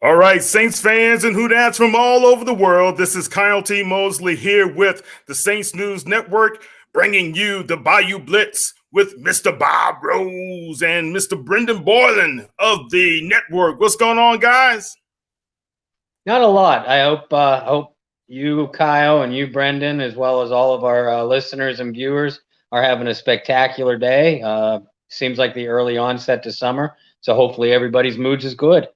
All right, Saints fans and Houdads from all over the world, this is Kyle T. Mosley here with the Saints News Network, bringing you the Bayou Blitz with Mr. Bob Rose and Mr. Brendan Boylan of the network. What's going on, guys? Not a lot. I hope you, Kyle, and you, Brendan, as well as all of our listeners and viewers are having a spectacular day. Seems like the early onset to summer, so hopefully everybody's moods is good.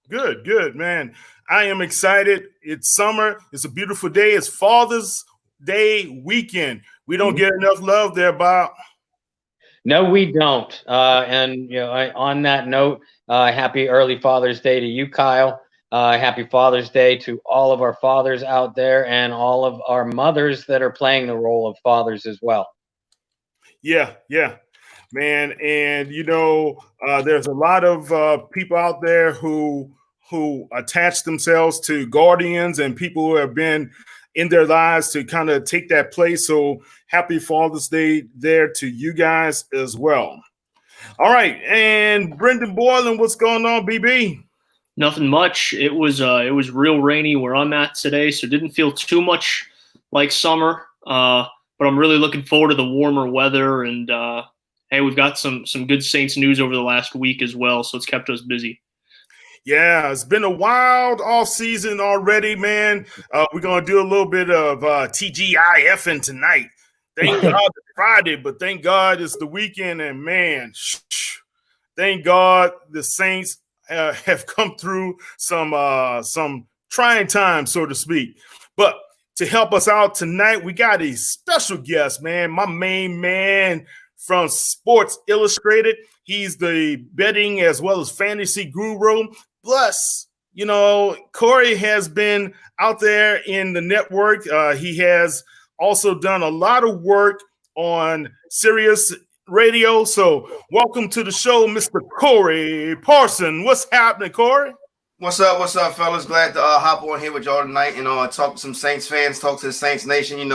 Good, man. I am excited. It's summer. It's a beautiful day. It's Father's Day weekend. We don't get enough love there, Bob. No, we don't. And on that note, happy early Father's Day to you, Kyle. Happy Father's Day to all of our fathers out there and all of our mothers that are playing the role of fathers as well. Yeah, man. And there's a lot of people out there who attach themselves to guardians and people who have been in their lives to kind of take that place. So happy Father's Day there to you guys as well. All right, and Brendan Boylan, what's going on, BB? Nothing much. It was real rainy where I'm at today, so it didn't feel too much like summer. But I'm really looking forward to the warmer weather, and hey, we've got some good Saints news over the last week as well, so it's kept us busy. Yeah, it's been a wild off season already, man. We're gonna do a little bit of TGIFing tonight. Thank God it's Friday, but thank God it's the weekend, and man, thank God the Saints have come through some trying times, so to speak. But to help us out tonight, we got a special guest, man. My main man from Sports Illustrated. He's the betting as well as fantasy guru. Plus, Corey has been out there in the network. He has also done a lot of work on Sirius Radio. So welcome to the show, Mr. Corey Parson. What's happening, Corey? What's up, fellas? Glad to hop on here with y'all tonight and talk to some Saints fans, talk to the Saints Nation.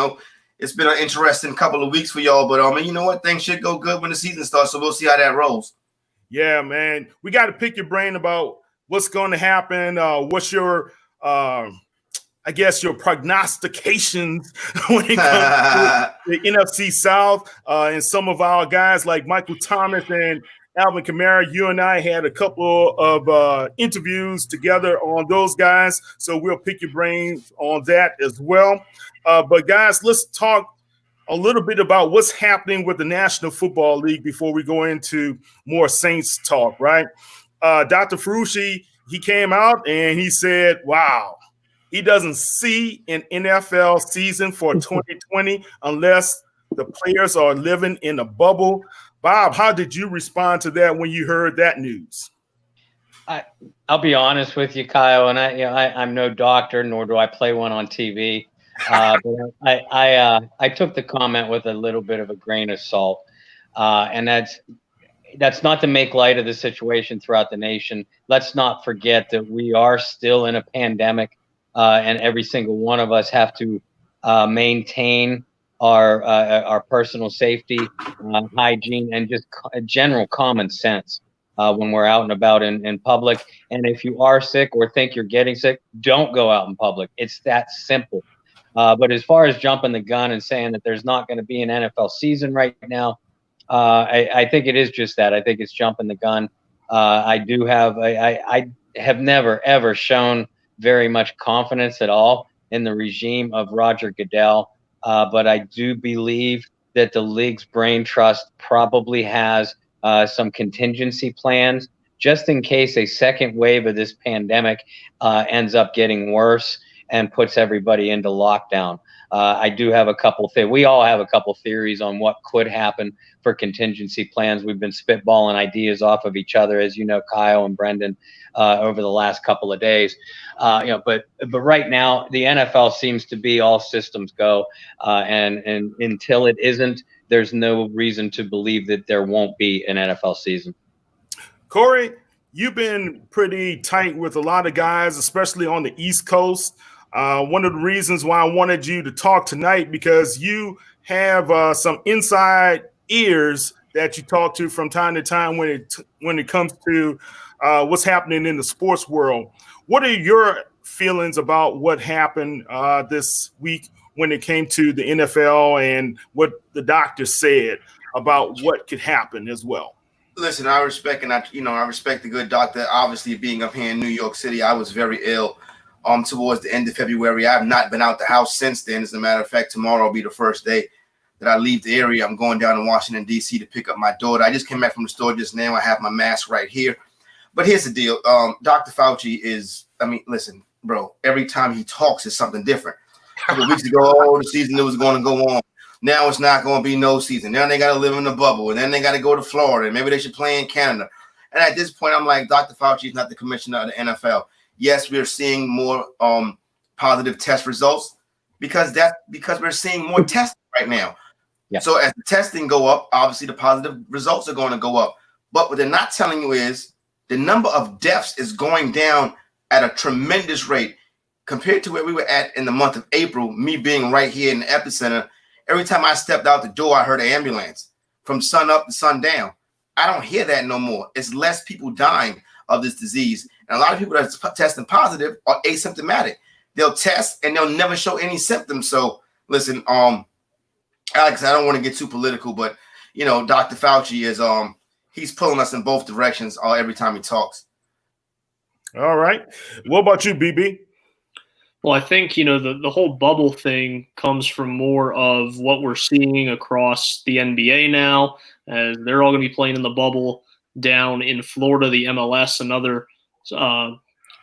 It's been an interesting couple of weeks for y'all, but you know what? Things should go good when the season starts, so we'll see how that rolls. Yeah, man. We got to pick your brain about what's going to happen. What's your, your prognostications when it comes to the NFC South and some of our guys like Michael Thomas and Alvin Kamara. You and I had a couple of interviews together on those guys, so we'll pick your brain on that as well. But guys, let's talk a little bit about what's happening with the National Football League before we go into more Saints talk, right? Dr. Fauci, he came out and he said, wow, he doesn't see an NFL season for 2020 unless the players are living in a bubble. Bob, how did you respond to that when you heard that news? I'll be honest with you, Kyle, and I'm no doctor, nor do I play one on TV. But I took the comment with a little bit of a grain of salt, and that's not to make light of the situation throughout the nation. Let's not forget that we are still in a pandemic, and every single one of us have to maintain our personal safety, hygiene, and just general common sense when we're out and about in public. And if you are sick or think you're getting sick, don't go out in public. It's that simple. But as far as jumping the gun and saying that there's not going to be an NFL season right now, I think it is just that. I think it's jumping the gun. I have never, ever shown very much confidence at all in the regime of Roger Goodell. But I do believe that the league's brain trust probably has some contingency plans just in case a second wave of this pandemic ends up getting worse and puts everybody into lockdown. I do have a couple we all have a couple theories on what could happen for contingency plans. We've been spitballing ideas off of each other, as you know, Kyle and Brendan, over the last couple of days. But right now the NFL seems to be all systems go, and until it isn't, there's no reason to believe that there won't be an NFL season. Corey, you've been pretty tight with a lot of guys, especially on the East Coast. One of the reasons why I wanted you to talk tonight, because you have some inside ears that you talk to from time to time when it comes to what's happening in the sports world. What are your feelings about what happened this week when it came to the NFL and what the doctor said about what could happen as well? Listen, I respect I respect the good doctor. Obviously, being up here in New York City, I was very ill towards the end of February. I have not been out the house since then. As a matter of fact, tomorrow will be the first day that I leave the area. I'm going down to Washington, D.C. to pick up my daughter. I just came back from the store just now. I have my mask right here. But here's the deal. Dr. Fauci listen, bro, every time he talks, it's something different. A couple of weeks ago, the season was going to go on. Now it's not going to be no season. Now they got to live in the bubble, and then they got to go to Florida, and maybe they should play in Canada. And at this point, I'm like, Dr. Fauci is not the commissioner of the NFL. Yes, we're seeing more positive test results because we're seeing more testing right now. Yeah. So as the testing go up, obviously the positive results are going to go up. But what they're not telling you is the number of deaths is going down at a tremendous rate compared to where we were at in the month of April. Me being right here in the epicenter, every time I stepped out the door, I heard an ambulance from sun up to sun down. I don't hear that no more. It's less people dying of this disease. And a lot of people that are testing positive are asymptomatic. They'll test and they'll never show any symptoms. So listen, Alex, I don't want to get too political, but Dr. Fauci is he's pulling us in both directions every time he talks. All right. What about you, BB? Well, I think, the whole bubble thing comes from more of what we're seeing across the NBA now, as they're all going to be playing in the bubble down in Florida, the MLS, another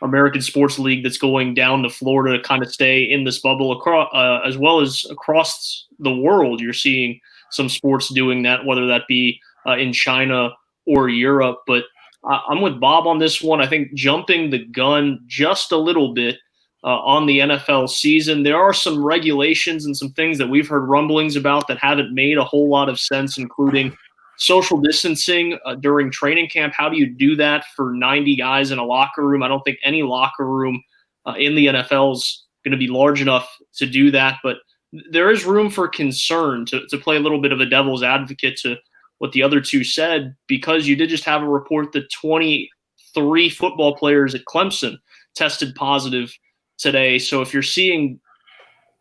American sports league that's going down to Florida to kind of stay in this bubble across, as well as across the world. You're seeing some sports doing that, whether that be in China or Europe. But I'm with Bob on this one. I think jumping the gun just a little bit on the NFL season. There are some regulations and some things that we've heard rumblings about that haven't made a whole lot of sense, including social distancing during training camp. How do you do that for 90 guys in a locker room? I don't think any locker room in the NFL is going to be large enough to do that, but there is room for concern to play a little bit of a devil's advocate to what the other two said, because you did just have a report that 23 football players at Clemson tested positive today. So if you're seeing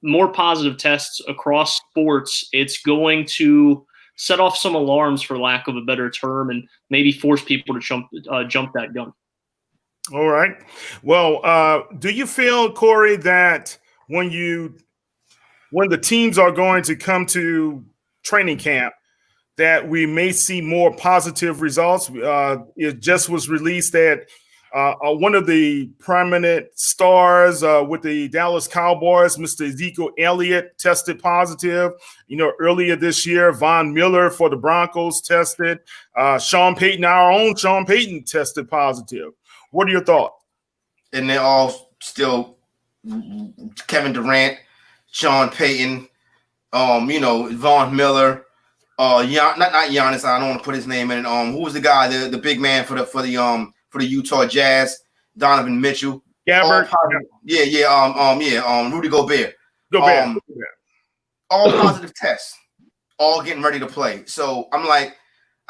more positive tests across sports, it's going to set off some alarms, for lack of a better term, and maybe force people to jump that gun. All right. Well, do you feel, Corey, that when the teams are going to come to training camp, that we may see more positive results? It just was released that one of the prominent stars with the Dallas Cowboys, Mr. Ezekiel Elliott, tested positive. Earlier this year, Von Miller for the Broncos tested. Sean Payton, our own Sean Payton, tested positive. What are your thoughts? And they're all still Kevin Durant, Sean Payton, Von Miller, not Giannis. I don't want to put his name in. Who was the guy, the big man for the Utah Jazz, Donovan Mitchell. Gabbert. Rudy Gobert. All positive tests, all getting ready to play. So I'm like,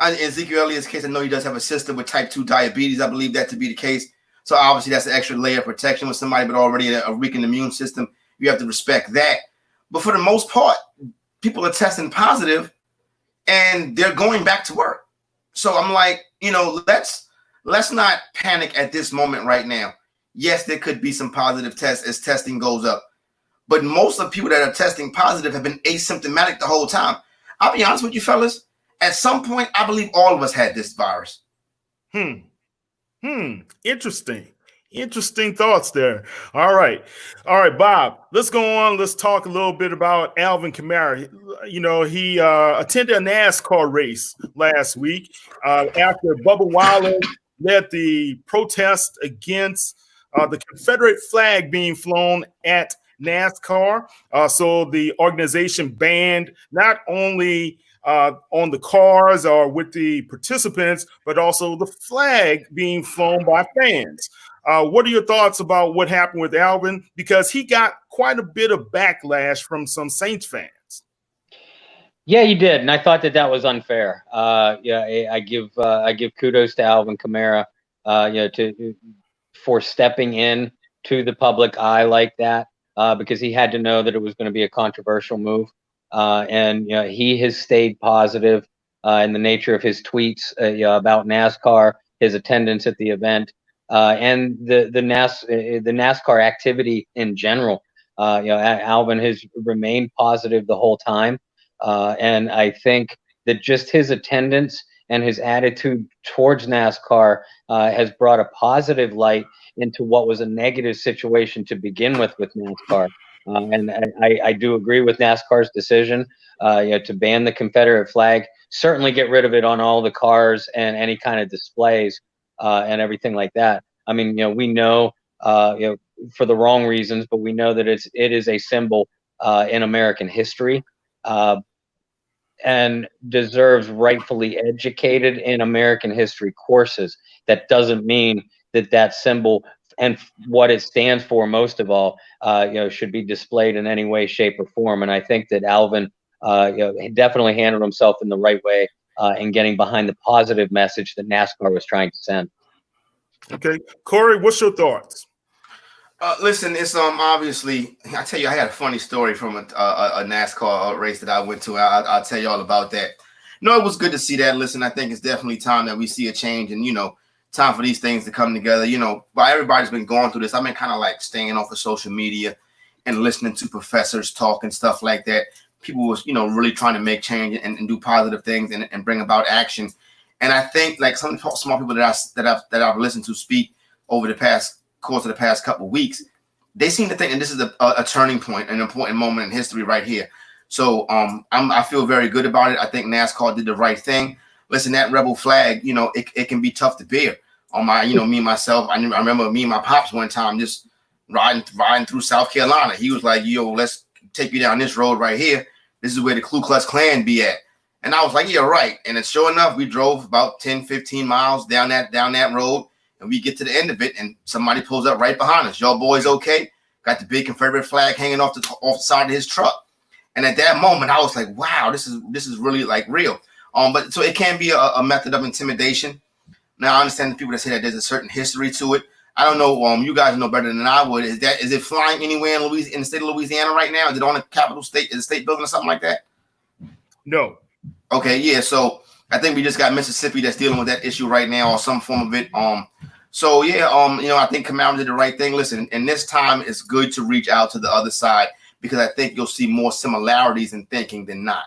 in Ezekiel Elliott's case, I know he does have a sister with type 2 diabetes. I believe that to be the case. So obviously that's an extra layer of protection with somebody, but already a weakened immune system. You have to respect that. But for the most part, people are testing positive and they're going back to work. So I'm like, let's not panic at this moment right now. Yes, there could be some positive tests as testing goes up. But most of the people that are testing positive have been asymptomatic the whole time. I'll be honest with you, fellas. At some point, I believe all of us had this virus. Interesting thoughts there. All right, Bob, let's go on. Let's talk a little bit about Alvin Kamara. He attended a NASCAR race last week after Bubba Wallace led the protest against the Confederate flag being flown at NASCAR. So the organization banned not only on the cars or with the participants, but also the flag being flown by fans. What are your thoughts about what happened with Alvin? Because he got quite a bit of backlash from some Saints fans. Yeah, you did, and I thought that was unfair. Yeah, I give kudos to Alvin Kamara, for stepping in to the public eye like that, because he had to know that it was going to be a controversial move, and he has stayed positive in the nature of his tweets about NASCAR, his attendance at the event, and the NASCAR activity in general. Alvin has remained positive the whole time. And I think that just his attendance and his attitude towards NASCAR has brought a positive light into what was a negative situation to begin with NASCAR. And I do agree with NASCAR's decision to ban the Confederate flag, certainly get rid of it on all the cars and any kind of displays and everything like that. I mean, we know, for the wrong reasons, but we know that it is a symbol in American history. And deserves rightfully educated in American history courses. That doesn't mean that symbol and what it stands for, most of all, should be displayed in any way, shape, or form. And I think that Alvin, definitely handled himself in the right way in getting behind the positive message that NASCAR was trying to send. Okay, Corey, what's your thoughts? Listen, it's obviously, I tell you, I had a funny story from a NASCAR race that I went to. I'll tell you all about that. No, it was good to see that. Listen, I think it's definitely time that we see a change, and time for these things to come together. While everybody's been going through this, I've been kind of like staying off of social media and listening to professors talk and stuff like that. People was really trying to make change and do positive things and bring about action. And I think like some small people that I've listened to speak over the course of the past couple of weeks, they seem to think, and this is a turning point, an important moment in history right here. So I feel very good about it. I think NASCAR did the right thing. Listen, that rebel flag, it can be tough to bear. On my, me myself, I remember me and my pops one time just riding through South Carolina. He was like, "Yo, let's take you down this road right here. This is where the Ku Klux Klan be at." And I was like, "Yeah, right." And it's sure enough, we drove about 10, 15 miles down that road. And we get to the end of it, and somebody pulls up right behind us. "Y'all boys okay?" Got the big Confederate flag hanging off the side of his truck. And at that moment, I was like, "Wow, this is really like real." But so it can be a method of intimidation. Now I understand the people that say that there's a certain history to it. I don't know. You guys know better than I would. Is it flying anywhere in the state of Louisiana right now? Is it on the Capitol State, is the state building or something like that? No. Okay, yeah. So I think we just got Mississippi that's dealing with that issue right now, or some form of it. So yeah, I think Kamara did the right thing. Listen, and this time it's good to reach out to the other side, because I think you'll see more similarities in thinking than not.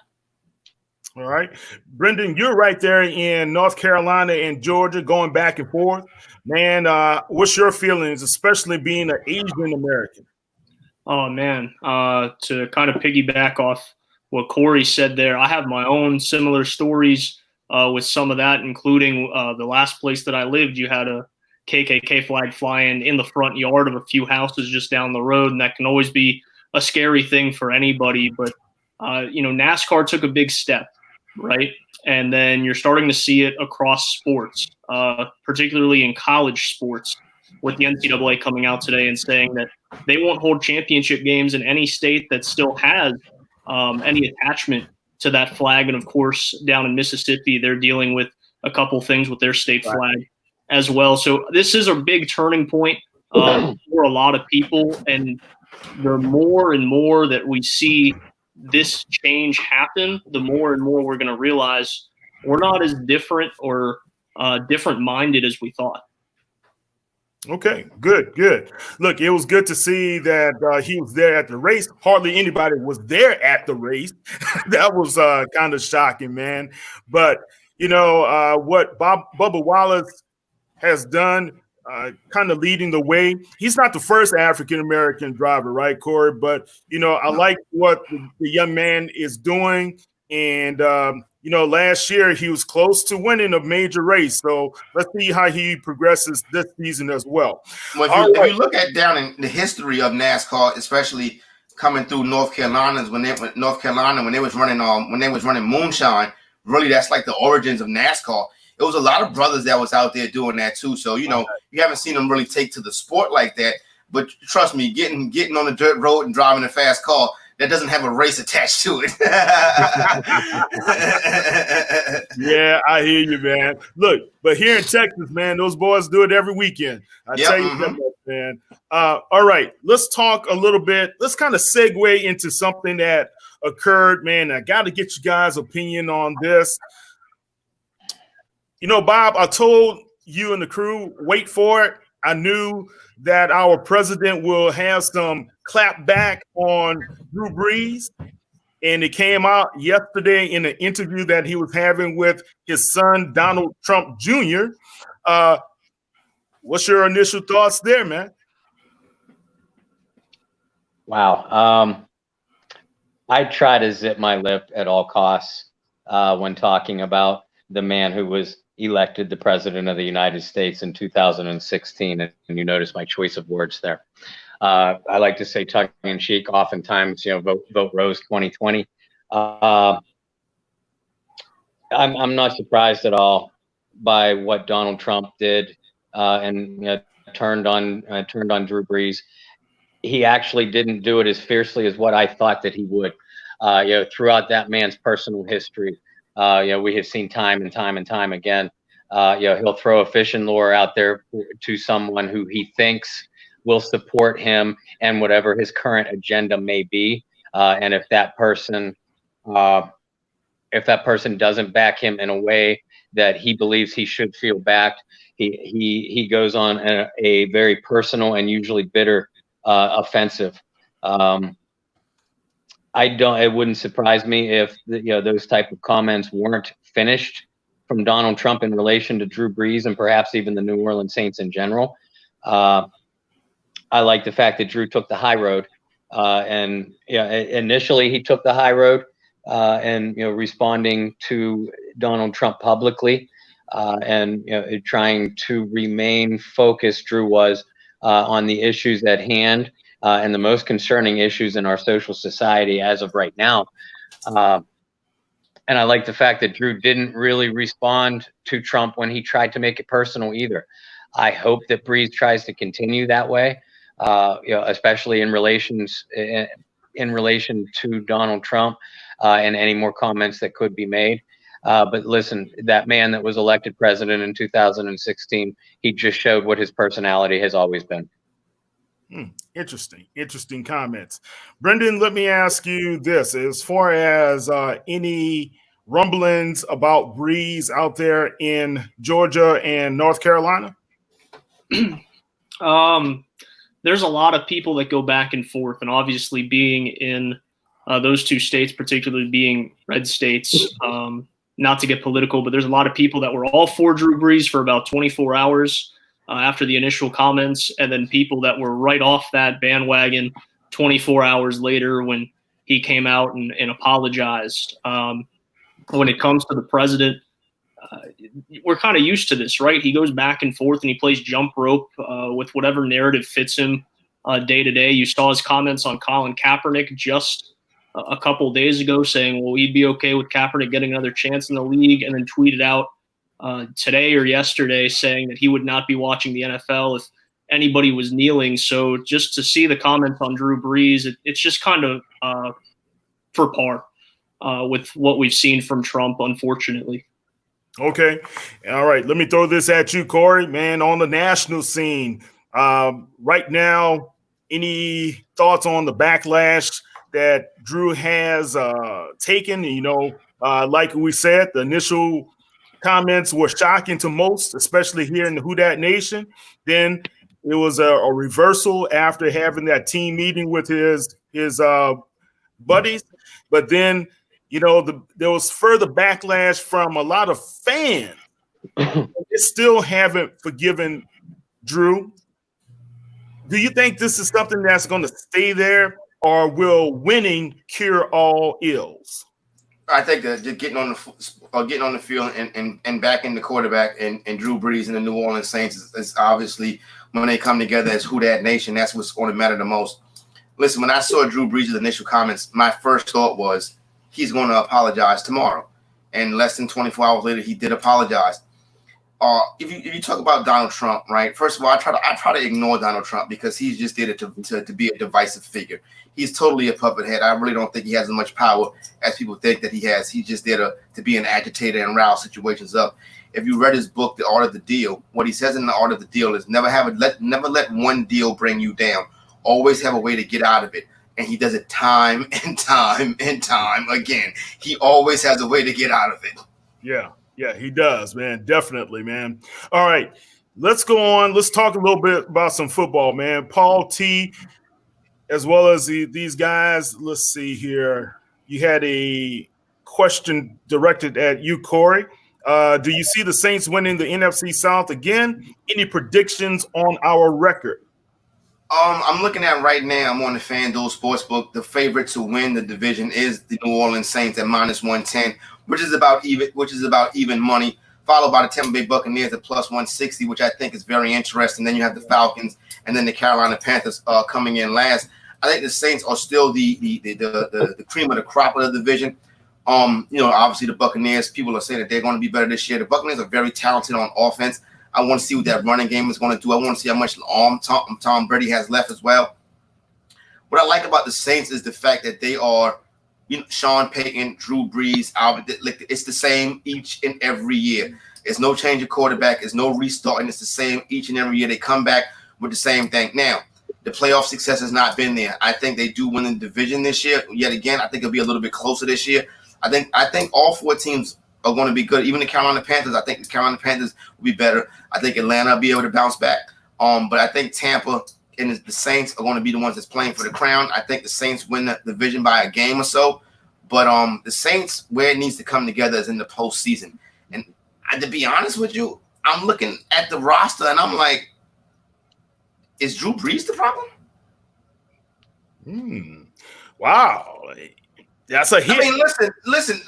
All right, Brendan, you're right there in North Carolina and Georgia, going back and forth. Man, what's your feelings, especially being an Asian American? Oh man, to kind of piggyback off what Corey said there, I have my own similar stories with some of that, including the last place that I lived. You had a KKK flag flying in the front yard of a few houses just down the road, and that can always be a scary thing for anybody. But NASCAR took a big step, right? And then you're starting to see it across sports, particularly in college sports, with the NCAA coming out today and saying that they won't hold championship games in any state that still has any attachment to that flag. And of course, down in Mississippi, they're dealing with a couple things with their state flag as well. So this is a big turning point for a lot of people. And the more and more that we see this change happen, the more and more we're going to realize we're not as different or different minded as we thought. Okay, good. Look, it was good to see that he was there at the race. Hardly anybody was there at the race. That was kind of shocking, man. But, what Bubba Wallace has done, kind of leading the way. He's not the first African-American driver, right, Corey? But, I like what the young man is doing. And, last year he was close to winning a major race. So let's see how he progresses this season as well. Well, if you look at down in the history of NASCAR, especially coming through North Carolina, when they was running moonshine, really that's like the origins of NASCAR. It was a lot of brothers that was out there doing that too. So, you haven't seen them really take to the sport like that. But trust me, getting on the dirt road and driving a fast car, that doesn't have a race attached to it. Yeah, I hear you, man. Look, but here in Texas, man, those boys do it every weekend. I tell you that much, man. All right, let's talk a little bit. Let's kind of segue into something that occurred, man. I got to get you guys' opinion on this. You know, Bob, I told you and the crew, wait for it. I knew that our president will have some clap back on Drew Brees. And it came out yesterday in an interview that he was having with his son, Donald Trump Jr. What's your initial thoughts there, man? Wow. I try to zip my lip at all costs when talking about the man who was elected the president of the United States in 2016. And you notice my choice of words there. I like to say tongue in cheek, oftentimes, vote Rose 2020. I'm not surprised at all by what Donald Trump did and turned on Drew Brees. He actually didn't do it as fiercely as what I thought that he would. Throughout that man's personal history, we have seen time and time again. He'll throw a fishing lure out there to someone who he thinks will support him and whatever his current agenda may be. And if that person doesn't back him in a way that he believes he should feel backed, he goes on a very personal and usually bitter offensive. It wouldn't surprise me if those type of comments weren't finished from Donald Trump in relation to Drew Brees and perhaps even the New Orleans Saints in general. I like the fact that Drew took the high road, and initially he took the high road, and responding to Donald Trump publicly, and trying to remain focused. Drew was on the issues at hand and the most concerning issues in our social society as of right now. And I like the fact that Drew didn't really respond to Trump when he tried to make it personal either. I hope that Brees tries to continue that way, especially in relation to Donald Trump and any more comments that could be made. But listen, that man that was elected president in 2016, he just showed what his personality has always been. Interesting comments. Brendan, let me ask you this. As far as any rumblings about Brees out there in Georgia and North Carolina? There's a lot of people that go back and forth, and obviously being in those two states, particularly being red states, not to get political, but there's a lot of people that were all for Drew Brees for about 24 hours after the initial comments, and then people that were right off that bandwagon 24 hours later when he came out and apologized. When it comes to the president, we're kind of used to this, right? He goes back and forth and he plays jump rope with whatever narrative fits him day to day. You saw his comments on Colin Kaepernick just a couple of days ago saying, well, he'd be okay with Kaepernick getting another chance in the league, and then tweeted out today or yesterday saying that he would not be watching the NFL if anybody was kneeling. So just to see the comments on Drew Brees, it's just kind of for par with what we've seen from Trump, unfortunately. Okay. All right. Let me throw this at you, Corey, man, on the national scene. Right now, any thoughts on the backlash that Drew has taken? Like we said, the initial comments were shocking to most, especially here in the Who Dat Nation. Then it was a reversal after having that team meeting with his buddies. But then, there was further backlash from a lot of fans. They still haven't forgiven Drew. Do you think this is something that's going to stay there, or will winning cure all ills? I think that just getting on the field and backing the quarterback and Drew Brees and the New Orleans Saints is obviously, when they come together as Who Dat Nation, that's what's going to matter the most. Listen, when I saw Drew Brees' initial comments, my first thought was he's going to apologize tomorrow. And less than 24 hours later, he did apologize. if you talk about Donald Trump, right? First of all, I try to ignore Donald Trump because he's just did it to be a divisive figure. He's totally a puppet head. I really don't think he has as much power as people think that he has. He's just there to be an agitator and rouse situations up. If you read his book, The Art of the Deal, what he says in The Art of the Deal is never let one deal bring you down. Always have a way to get out of it. And he does it time and time and time again. He always has a way to get out of it. Yeah, he does, man. Definitely, man. All right, let's go on. Let's talk a little bit about some football, man. Paul T, as well as these guys. Let's see here. You had a question directed at you, Corey. Do you see the Saints winning the NFC South again? Any predictions on our record? I'm looking at right now. I'm on the FanDuel Sportsbook. The favorite to win the division is the New Orleans Saints at -110, which is about even money. Followed by the Tampa Bay Buccaneers at +160, which I think is very interesting. Then you have the Falcons and then the Carolina Panthers coming in last. I think the Saints are still the cream of the crop of the division. Obviously the Buccaneers. People are saying that they're going to be better this year. The Buccaneers are very talented on offense. I want to see what that running game is going to do. I want to see how much Tom Brady has left as well. What I like about the Saints is the fact that they are, Sean Payton, Drew Brees, Albert. It's the same each and every year. There's no change of quarterback. There's no restarting. It's the same each and every year. They come back with the same thing. Now, the playoff success has not been there. I think they do win the division this year. Yet again, I think it'll be a little bit closer this year. I think all four teams are going to be good. Even the Carolina Panthers, I think the Carolina Panthers will be better. I think Atlanta will be able to bounce back. But I think Tampa and the Saints are going to be the ones that's playing for the crown. I think the Saints win the division by a game or so. But the Saints, where it needs to come together is in the postseason. And to be honest with you, I'm looking at the roster and I'm like, is Drew Brees the problem? Wow. That's a hit. I mean, listen.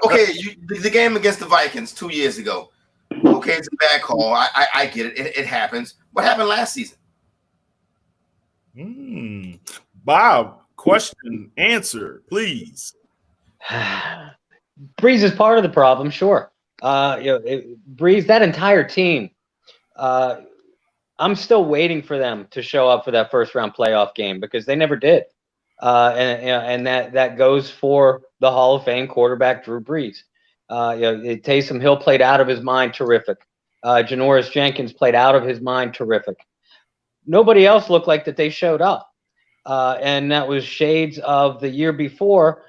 Okay, the game against the Vikings 2 years ago. Okay, it's a bad call. I get it. It happens. What happened last season? Bob, question, answer, please. Brees is part of the problem, sure. Brees, that entire team. I'm still waiting for them to show up for that first round playoff game because they never did. And that goes for the Hall of Fame quarterback Drew Brees. Taysom Hill played out of his mind, terrific. Janoris Jenkins played out of his mind, terrific. Nobody else looked like that they showed up, and that was shades of the year before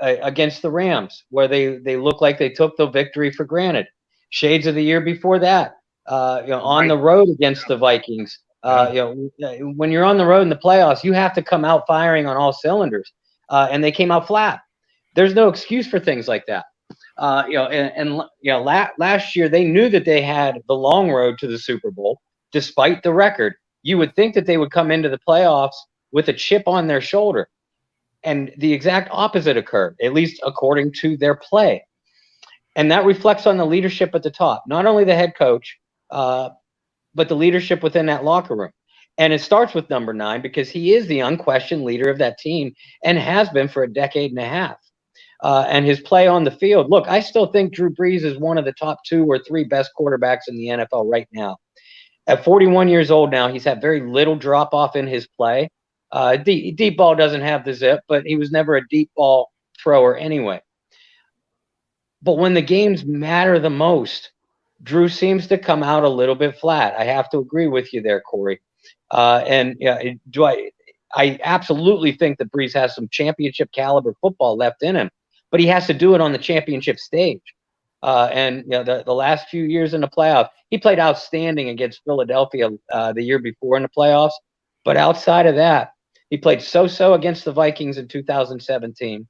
against the Rams, where they looked like they took the victory for granted. Shades of the year before that, on the road against the Vikings. When you're on the road in the playoffs, you have to come out firing on all cylinders, and they came out flat. There's no excuse for things like that. Last year they knew that they had the long road to the Super Bowl, despite the record. You would think that they would come into the playoffs with a chip on their shoulder, and the exact opposite occurred, at least according to their play. And that reflects on the leadership at the top, not only the head coach, but the leadership within that locker room. And it starts with number 9 because he is the unquestioned leader of that team and has been for a decade and a half. And his play on the field, look, I still think Drew Brees is one of the top 2 or 3 best quarterbacks in the NFL right now. At 41 years old now, he's had very little drop-off in his play. Deep ball doesn't have the zip, but he was never a deep ball thrower anyway. But when the games matter the most, Drew seems to come out a little bit flat. I have to agree with you there, Corey. I absolutely think that Brees has some championship caliber football left in him, but he has to do it on the championship stage. The last few years in the playoffs, he played outstanding against Philadelphia the year before in the playoffs. But outside of that, he played so-so against the Vikings in 2017,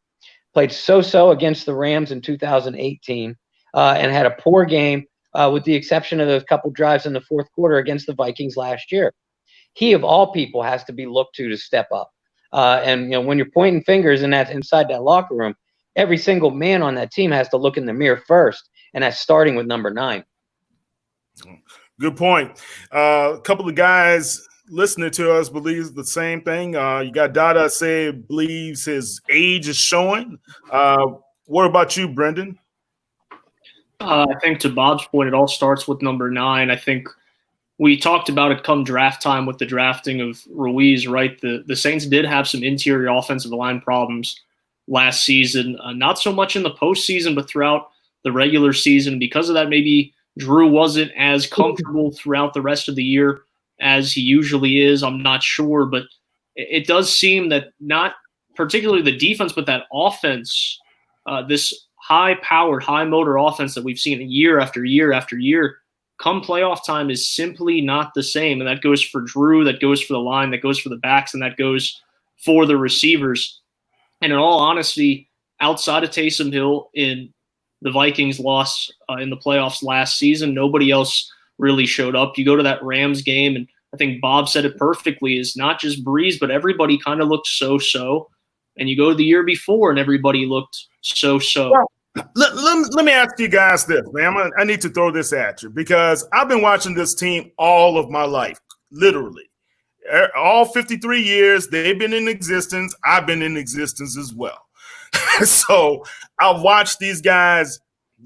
played so-so against the Rams in 2018, and had a poor game with the exception of those couple drives in the fourth quarter against the Vikings last year. He, of all people, has to be looked to step up. When you're pointing fingers inside that locker room, every single man on that team has to look in the mirror first, and that's starting with number 9. Good point. A couple of guys listening to us believes the same thing. You got Dada say believes his age is showing. What about you, Brendan? I think to Bob's point, it all starts with number 9. I think we talked about it come draft time with the drafting of Ruiz, right? The Saints did have some interior offensive line problems last season, not so much in the postseason, but throughout the regular season. Because of that, maybe Drew wasn't as comfortable throughout the rest of the year as he usually is. I'm not sure, but it does seem that not particularly the defense, but that offense, this high-powered, high-motor offense that we've seen year after year after year, come playoff time is simply not the same. And that goes for Drew, that goes for the line, that goes for the backs, and that goes for the receivers. And in all honesty, outside of Taysom Hill in the Vikings loss in the playoffs last season, nobody else really showed up. You go to that Rams game, and I think Bob said it perfectly, is not just Brees, but everybody kind of looked so-so. And you go to the year before, and everybody looked so-so. Well, let me ask you guys this, man. I need to throw this at you because I've been watching this team all of my life, literally. All 53 years they've been in existence. I've been in existence as well. So I've watched these guys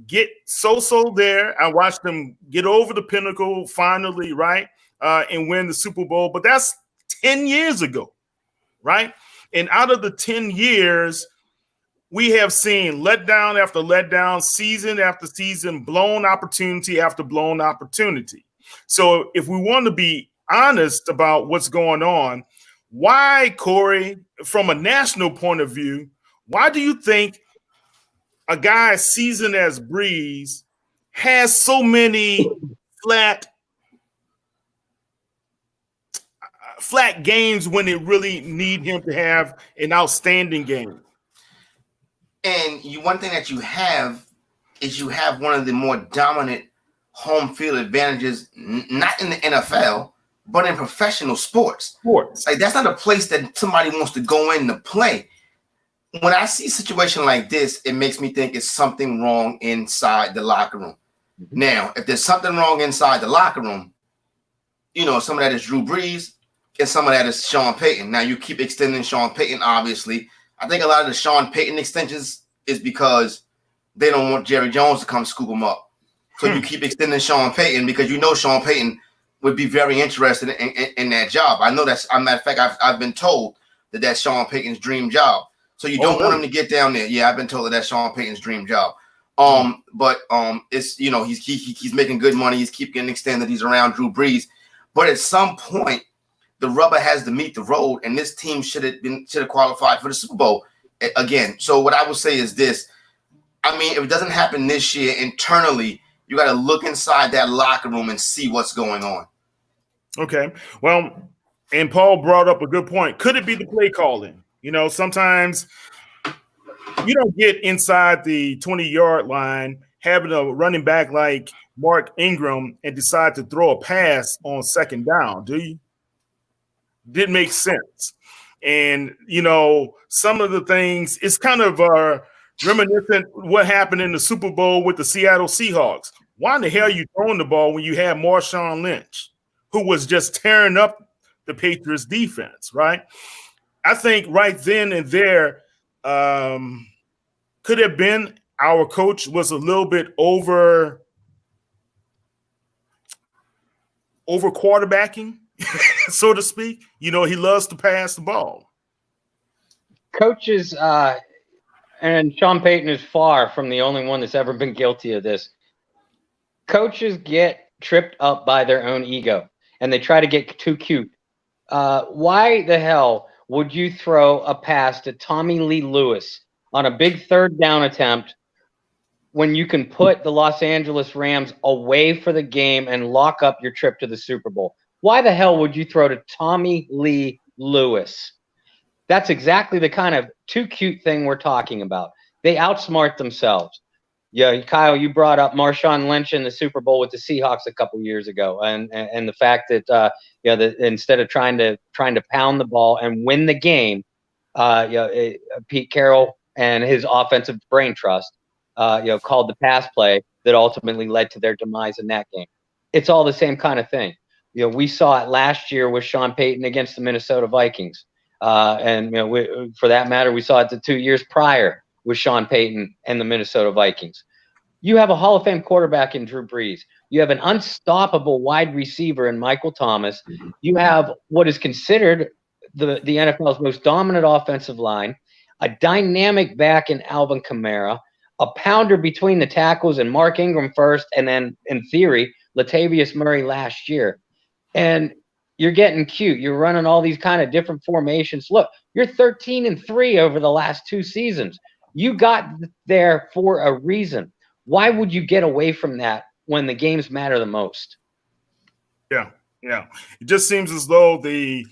get so-so there. I watched them get over the pinnacle finally, right, and win the Super Bowl. But that's 10 years ago, right? And out of the 10 years, we have seen letdown after letdown, season after season, blown opportunity after blown opportunity. So if we want to be honest about what's going on, why, Corey, from a national point of view, why do you think a guy as seasoned as Brees has so many flat games when they really need him to have an outstanding game? And one thing that you have is you have one of the more dominant home field advantages, not in the NFL, but in professional sports. Like, that's not a place that somebody wants to go in to play. When I see a situation like this, it makes me think it's something wrong inside the locker room. Now, if there's something wrong inside the locker room, some of that is Drew Brees and some of that is Sean Payton. Now, you keep extending Sean Payton, obviously. I think a lot of the Sean Payton extensions is because they don't want Jerry Jones to come scoop them up. So you keep extending Sean Payton because Sean Payton would be very interested in that job. I know that's, as a matter of fact, I've been told that that's Sean Payton's dream job. So you don't want him to get down there. Yeah, I've been told that that's Sean Payton's dream job. But it's he's making good money. He's keep getting extended. He's around Drew Brees. But at some point, the rubber has to meet the road, and this team should have qualified for the Super Bowl again. So what I would say is this: I mean, if it doesn't happen this year internally, you got to look inside that locker room and see what's going on. Okay. Well, and Paul brought up a good point. Could it be the play calling? Sometimes you don't get inside the 20-yard line having a running back like Mark Ingram and decide to throw a pass on second down, do you? Didn't make sense. And, some of the things, it's kind of reminiscent what happened in the Super Bowl with the Seattle Seahawks. Why in the hell are you throwing the ball when you have Marshawn Lynch, who was just tearing up the Patriots defense, right? I think right then and there could have been our coach was a little bit over quarterbacking, so to speak. He loves to pass the ball. Coaches, and Sean Payton is far from the only one that's ever been guilty of this. Coaches get tripped up by their own ego, and they try to get too cute. Why the hell would you throw a pass to Tommy Lee Lewis on a big third down attempt when you can put the Los Angeles Rams away for the game and lock up your trip to the Super Bowl? Why the hell would you throw to Tommy Lee Lewis? That's exactly the kind of too cute thing we're talking about. They outsmart themselves. Yeah, Kyle, you brought up Marshawn Lynch in the Super Bowl with the Seahawks a couple years ago, and the fact that that instead of trying to pound the ball and win the game, Pete Carroll and his offensive brain trust, called the pass play that ultimately led to their demise in that game. It's all the same kind of thing. We saw it last year with Sean Payton against the Minnesota Vikings, and for that matter, we saw it the 2 years prior with Sean Payton and the Minnesota Vikings. You have a Hall of Fame quarterback in Drew Brees. You have an unstoppable wide receiver in Michael Thomas. You have what is considered the NFL's most dominant offensive line, a dynamic back in Alvin Kamara, a pounder between the tackles and Mark Ingram first, and then, in theory, Latavius Murray last year. And you're getting cute. You're running all these kind of different formations. Look, you're 13-3 over the last 2 seasons. You got there for a reason. Why would you get away from that when the games matter the most? Yeah. It just seems as though the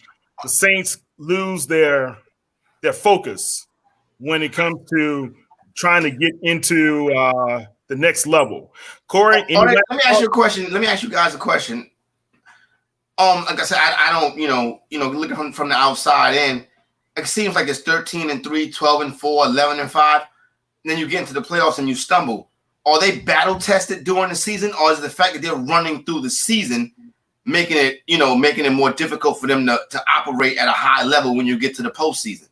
Saints lose their focus when it comes to trying to get into the next level. Corey, let me ask you a question. Let me ask you guys a question. Like I said, I don't, looking from the outside in, it seems like it's 13-3, 12-4, 11-5. Then you get into the playoffs and you stumble. Are they battle tested during the season, or is it the fact that they're running through the season making it more difficult for them to operate at a high level when you get to the postseason?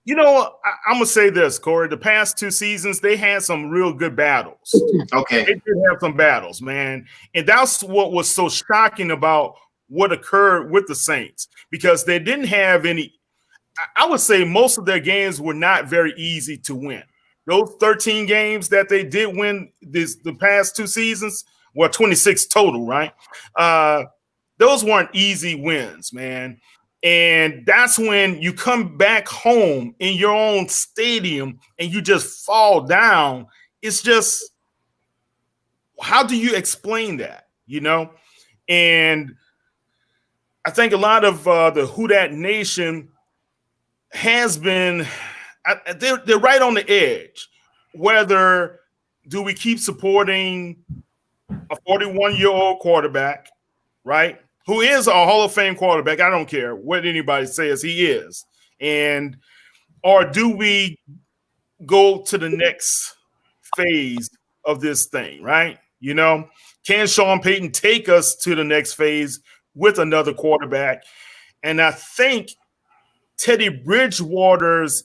I'm gonna say this, Corey. The past 2 seasons, they had some real good battles. Okay, they did have some battles, man, and that's what was so shocking about what occurred with the Saints, because they didn't have any. I would say most of their games were not very easy to win. Those 13 games that they did win the past 2 seasons, 26 total, right? Those weren't easy wins, man. And that's when you come back home in your own stadium and you just fall down. It's just, how do you explain that, And I think a lot of the Who Dat Nation has been, they're right on the edge. Whether do we keep supporting a 41-year-old quarterback, right? Who is a Hall of Fame quarterback? I don't care what anybody says he is. Or do we go to the next phase of this thing, right? Can Sean Payton take us to the next phase with another quarterback? And I think Teddy Bridgewater's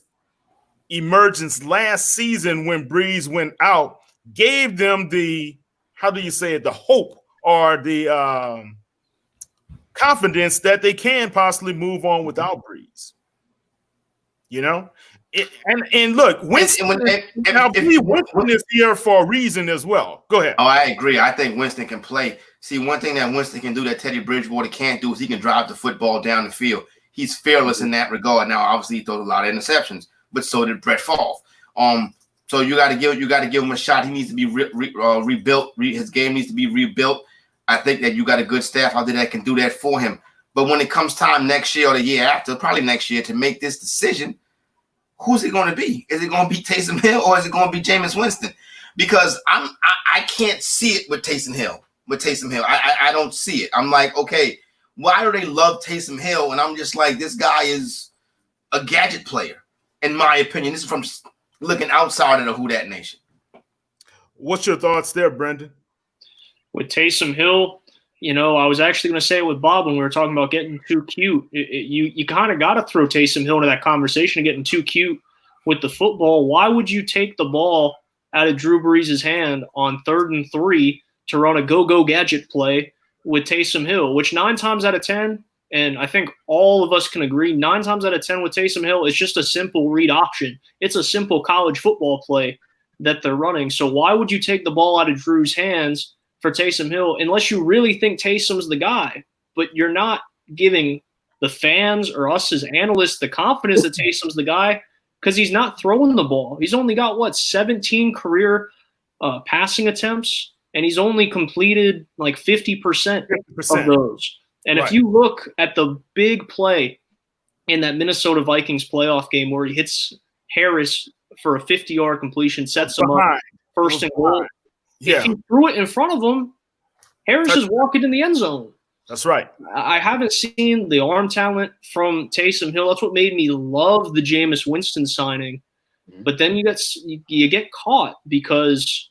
emergence last season when Brees went out gave them the hope or the confidence that they can possibly move on without Brees. And look, Winston is here for a reason as well. Go ahead. Oh, I agree. I think Winston can play. See, one thing that Winston can do that Teddy Bridgewater can't do is he can drive the football down the field. He's fearless in that regard. Now, obviously, he throws a lot of interceptions, but so did Brett Favre. So you got to give him a shot. He needs to be rebuilt. His game needs to be rebuilt. I think that you got a good staff out there that can do that for him. But when it comes time next year or the year after, probably next year, to make this decision, who's it going to be? Is it going to be Taysom Hill or is it going to be Jameis Winston? Because I can't see it with Taysom Hill. I don't see it. I'm like, okay, why do they love Taysom Hill? And I'm just like, this guy is a gadget player, in my opinion. This is from looking outside of the Who Dat Nation. What's your thoughts there, Brendan? With Taysom Hill, I was actually going to say it with Bob when we were talking about getting too cute. You kind of got to throw Taysom Hill into that conversation of getting too cute with the football. Why would you take the ball out of Drew Brees' hand on 3rd and 3 to run a go-go gadget play with Taysom Hill, which 9 times out of 10, and I think all of us can agree, 9 times out of 10 with Taysom Hill, it's just a simple read option. It's a simple college football play that they're running. So why would you take the ball out of Drew's hands for Taysom Hill unless you really think Taysom's the guy? But you're not giving the fans or us as analysts the confidence that Taysom's the guy because he's not throwing the ball. He's only got, 17 career passing attempts, and he's only completed like 50% of those. And if you look at the big play in that Minnesota Vikings playoff game where he hits Harris for a 50-yard completion, sets him up, first and goal. Yeah. If he threw it in front of him, Harris is walking in the end zone. That's right. I haven't seen the arm talent from Taysom Hill. That's what made me love the Jameis Winston signing. But then you get caught because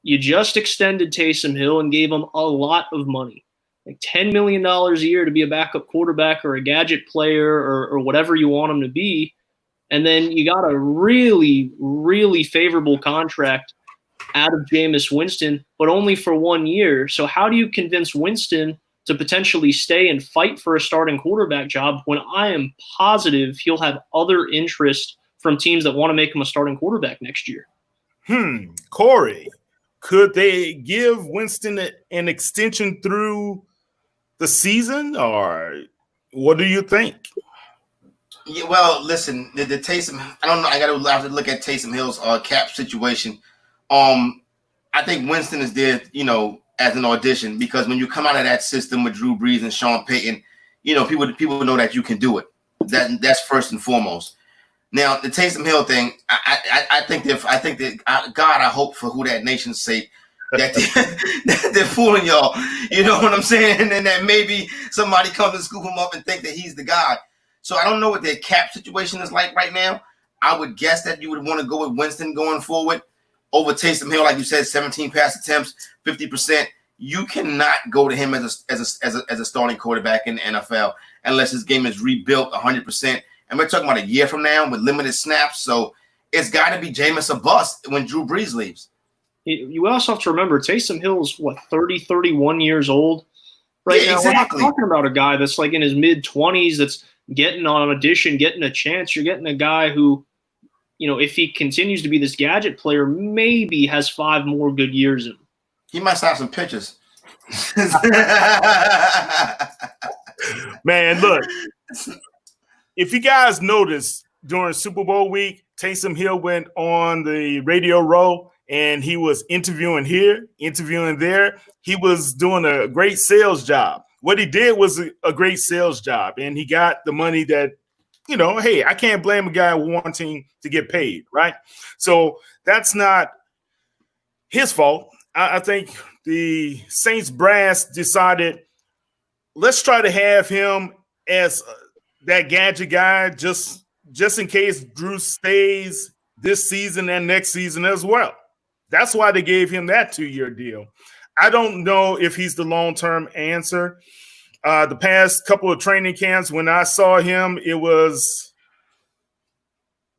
you just extended Taysom Hill and gave him a lot of money, like $10 million a year to be a backup quarterback or a gadget player or whatever you want him to be. And then you got a really, really favorable contract out of Jameis Winston, but only for 1 year. So how do you convince Winston to potentially stay and fight for a starting quarterback job when I am positive he'll have other interest from teams that want to make him a starting quarterback next year? Corey, could they give Winston an extension through the season, or what do you think? Yeah, well, listen, the Taysom, I don't know. I have to look at Taysom Hill's cap situation. I think Winston is there, as an audition, because when you come out of that system with Drew Brees and Sean Payton, people know that you can do it. That's first and foremost. Now, the Taysom Hill thing, I think that God, I hope for who that nation's sake that they're fooling y'all. You know what I'm saying? And that maybe somebody comes and scoop him up and think that he's the guy. So I don't know what their cap situation is like right now. I would guess that you would want to go with Winston going forward over Taysom Hill, like you said, 17 pass attempts, 50%. You cannot go to him as a starting quarterback in the NFL unless his game is rebuilt 100%. And we're talking about a year from now with limited snaps. So it's got to be Jameis or bust when Drew Brees leaves. You also have to remember Taysom Hill's 30, 31 years old right now. Exactly. We're not talking about a guy that's like in his mid-20s that's getting on an audition, getting a chance. You're getting a guy who, if he continues to be this gadget player, maybe has 5 more good years in him. He must have some pictures. Man, look, if you guys noticed during Super Bowl week, Taysom Hill went on the radio row and he was interviewing here, interviewing there. He was doing a great sales job. What he did was a great sales job, and he got the money that, hey, I can't blame a guy wanting to get paid, right? So that's not his fault. I think the Saints brass decided, let's try to have him as that gadget guy just in case Drew stays this season and next season as well. That's why they gave him that 2-year deal. I don't know if he's the long-term answer. The past couple of training camps, when I saw him, it was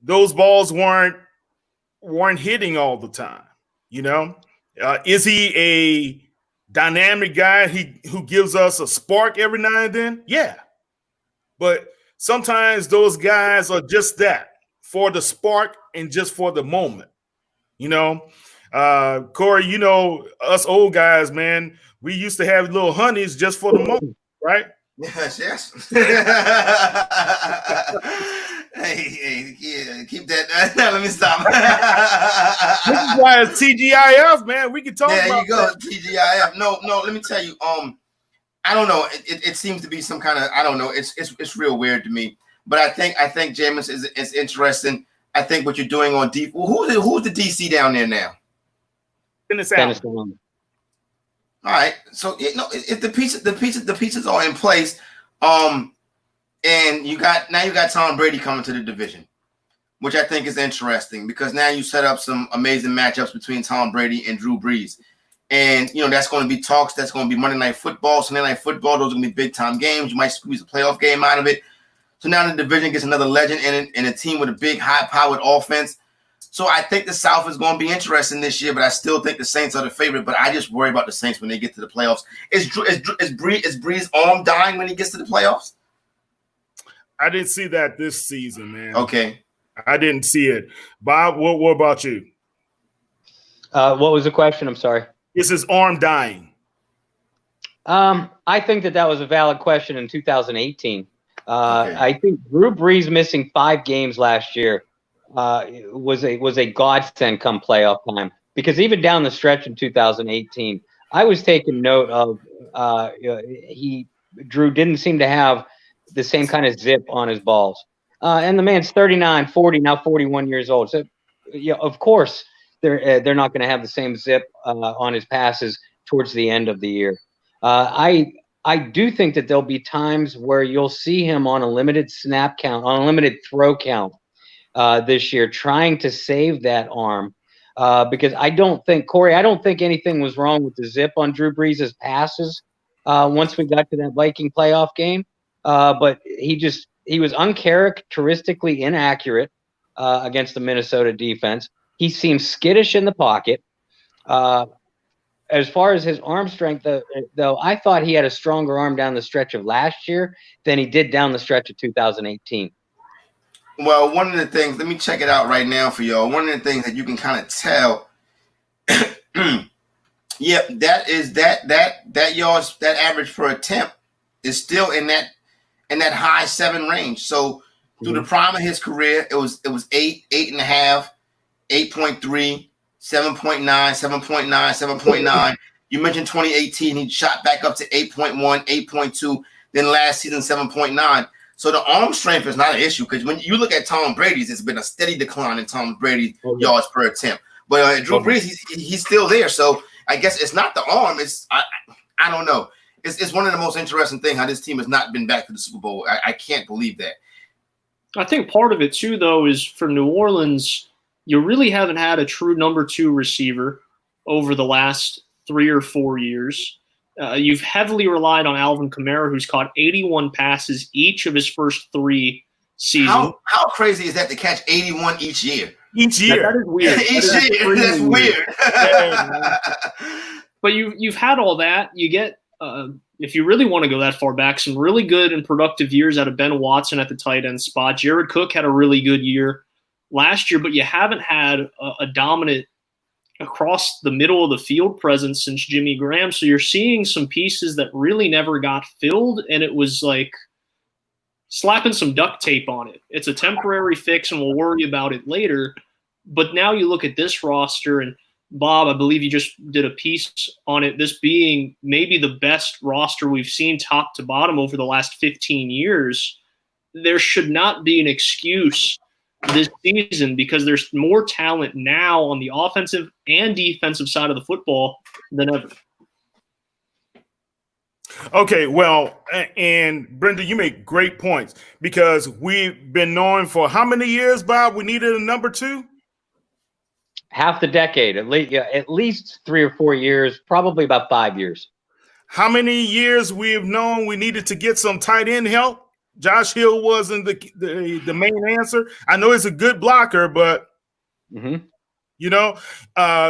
those balls weren't hitting all the time. Is he a dynamic guy who gives us a spark every now and then? Yeah. But sometimes those guys are just that, for the spark and just for the moment. Corey, us old guys, man, we used to have little honeys just for the moment, right? Yes. Hey, yeah, keep that. Let me stop. This is why it's TGIF, man. We can talk about there you go, that. TGIF. No, let me tell you. I don't know. It seems to be some kind of, I don't know. It's real weird to me. But I think Jameis is interesting. I think what you're doing on deep. Well, who's the DC down there now? Dennis. All right. So if the pieces are in place, and you got Tom Brady coming to the division, which I think is interesting because now you set up some amazing matchups between Tom Brady and Drew Brees. And, that's going to be talks. That's going to be Monday Night Football, Sunday Night Football. Those are going to be big-time games. You might squeeze a playoff game out of it. So now the division gets another legend in it and a team with a big, high-powered offense. So I think the South is going to be interesting this year, but I still think the Saints are the favorite. But I just worry about the Saints when they get to the playoffs. Is Brees' arm dying when he gets to the playoffs? I didn't see that this season, man. Okay. I didn't see it. Bob, what about you? What was the question? I'm sorry. Is his arm dying? I think that was a valid question in 2018. Okay. I think Drew Brees missing 5 games last year was a godsend come playoff time, because even down the stretch in 2018, I was taking note of Drew didn't seem to have the same kind of zip on his balls. And the man's 39, 40, now 41 years old. So, of course, they're not going to have the same zip on his passes towards the end of the year. I do think that there'll be times where you'll see him on a limited snap count, on a limited throw count this year, trying to save that arm. Because I don't think anything was wrong with the zip on Drew Brees' passes once we got to that Viking playoff game. But he was uncharacteristically inaccurate against the Minnesota defense. He seemed skittish in the pocket. As far as his arm strength, though, I thought he had a stronger arm down the stretch of last year than he did down the stretch of 2018. Well, one of the things, let me check it out right now for y'all. One of the things that you can kind of tell, yeah, that is that yards, that average per attempt is still in that high 7 range. So through the prime of his career, it was 8, 8.5, 8.3, 7.9, 7.9, 7.9. You mentioned 2018, he shot back up to 8.1, 8.2. Then last season, 7.9. So the arm strength is not an issue because when you look at Tom Brady's, it's been a steady decline in Tom Brady's yards per attempt. But Drew Brees, he's still there. So I guess it's not the arm. It's I don't know. It's one of the most interesting things how this team has not been back to the Super Bowl. I can't believe that. I think part of it too, though, is for New Orleans, you really haven't had a true number 2 receiver over the last 3 or 4 years. You've heavily relied on Alvin Kamara, who's caught 81 passes each of his first 3 seasons. How crazy is that to catch 81 each year? Each year. That is weird. That's weird. But you've had all that. You get, if you really want to go that far back, some really good and productive years out of Ben Watson at the tight end spot. Jared Cook had a really good year last year, but you haven't had a dominant across the middle of the field presence since Jimmy Graham. So you're seeing some pieces that really never got filled, and it was like slapping some duct tape on it. It's a temporary fix, and we'll worry about it later. But now you look at this roster, and Bob, I believe you just did a piece on it, this being maybe the best roster we've seen top to bottom over the last 15 years. There should not be an excuse this season because there's more talent now on the offensive and defensive side of the football than ever. Okay, well, and Brenda, you make great points because we've been knowing for how many years, Bob, we needed a number 2? Half the decade, at least 3 or 4 years, probably about 5 years. How many years we have known we needed to get some tight end help? Josh Hill wasn't the main answer. I know he's a good blocker, but you know,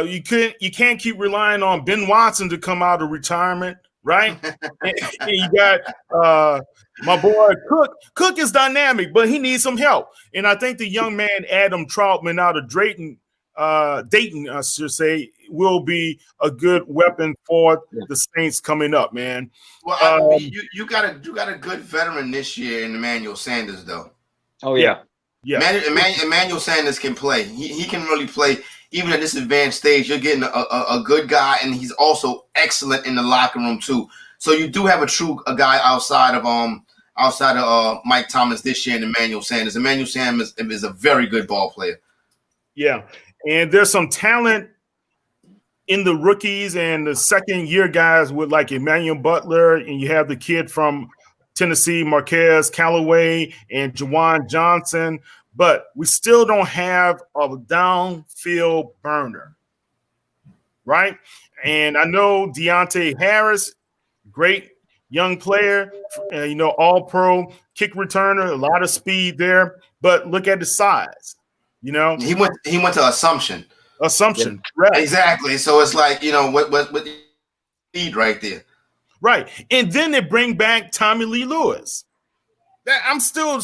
you can't keep relying on Ben Watson to come out of retirement, right? and you got my boy Cook. Cook is dynamic, but he needs some help. And I think the young man Adam Troutman out of Dayton, I should say, will be a good weapon for the Saints coming up, man. Well, you got a good veteran this year in Emmanuel Sanders, though. Oh yeah. Emmanuel Sanders can play. He can really play. Even at this advanced stage, you're getting a good guy, and he's also excellent in the locker room too. So you do have a guy outside of Mike Thomas this year in Emmanuel Sanders. Emmanuel Sanders is a very good ball player. Yeah. And there's some talent in the rookies and the second-year guys with like Emmanuel Butler, and you have the kid from Tennessee, Marquez Callaway, and Jawan Johnson, but we still don't have a downfield burner, right? And I know Deontay Harris, great young player, all-pro kick returner, a lot of speed there, but look at the size. You know, he went to Assumption. Right? Exactly. So it's like, what speed right there. Right. And then they bring back Tommy Lee Lewis. That's still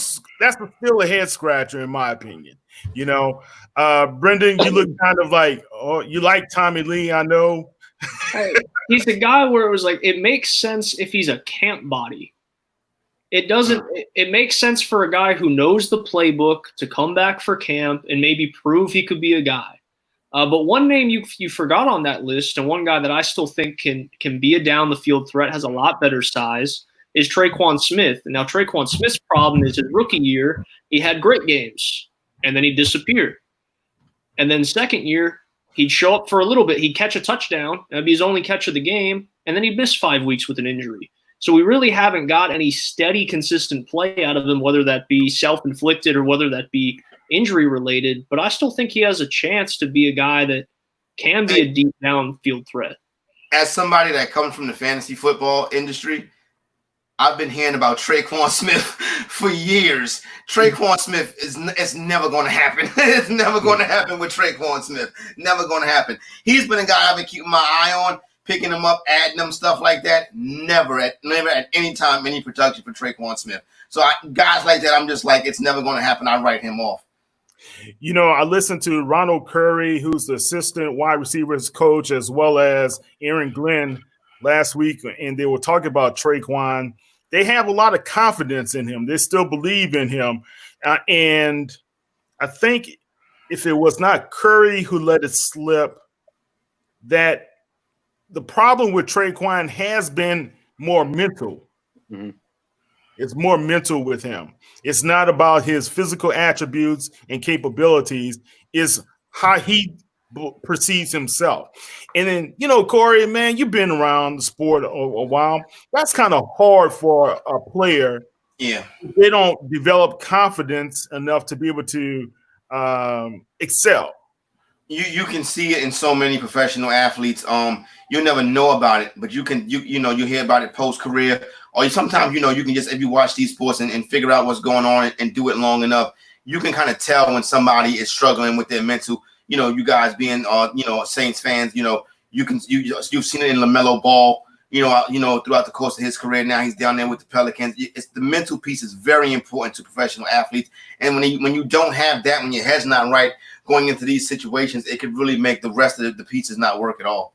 a head scratcher in my opinion. Brendan, you look kind of like, oh, you like Tommy Lee, I know. He's the guy where it was like, it makes sense if he's a camp body. It doesn't. It makes sense for a guy who knows the playbook to come back for camp and maybe prove he could be a guy. But one name you forgot on that list, and one guy that I still think can be a down the field threat, has a lot better size, is Traquan Smith. And now Traquan Smith's problem is his rookie year, he had great games, and then he disappeared. And then second year, he'd show up for a little bit, he'd catch a touchdown, that'd be his only catch of the game, and then he'd miss 5 weeks with an injury. So we really haven't got any steady, consistent play out of him, whether that be self-inflicted or whether that be injury-related. But I still think he has a chance to be a guy that can be a deep downfield threat. As somebody that comes from the fantasy football industry, I've been hearing about Traquan Smith for years. Traquan Smith it's never going to happen. It's never going to happen with Traquan Smith. Never going to happen. He's been a guy I've been keeping my eye on, picking him up, adding him, stuff like that. Never at any time any production for Traquan Smith. So guys like that, I'm just like, it's never going to happen. I write him off. You know, I listened to Ronald Curry, who's the assistant wide receivers coach, as well as Aaron Glenn last week, and they were talking about Traquan. They have a lot of confidence in him. They still believe in him. And I think if it was not Curry who let it slip, that the problem with Traquan has been more mental. Mm-hmm. It's more mental with him. It's not about his physical attributes and capabilities. It's how he perceives himself. And then, you know, Corey, man, you've been around the sport a while. That's kind of hard for a player. Yeah. They don't develop confidence enough to be able to excel. You can see it in so many professional athletes. You'll never know about it, but you hear about it post-career. Or sometimes, you can just, if you watch these sports and figure out what's going on and do it long enough, you can kind of tell when somebody is struggling with their mental. You guys being, Saints fans, you've seen it in LaMelo Ball, throughout the course of his career. Now he's down there with the Pelicans. It's the mental piece is very important to professional athletes. And when you don't have that, when your head's not right going into these situations, it could really make the rest of the pieces not work at all.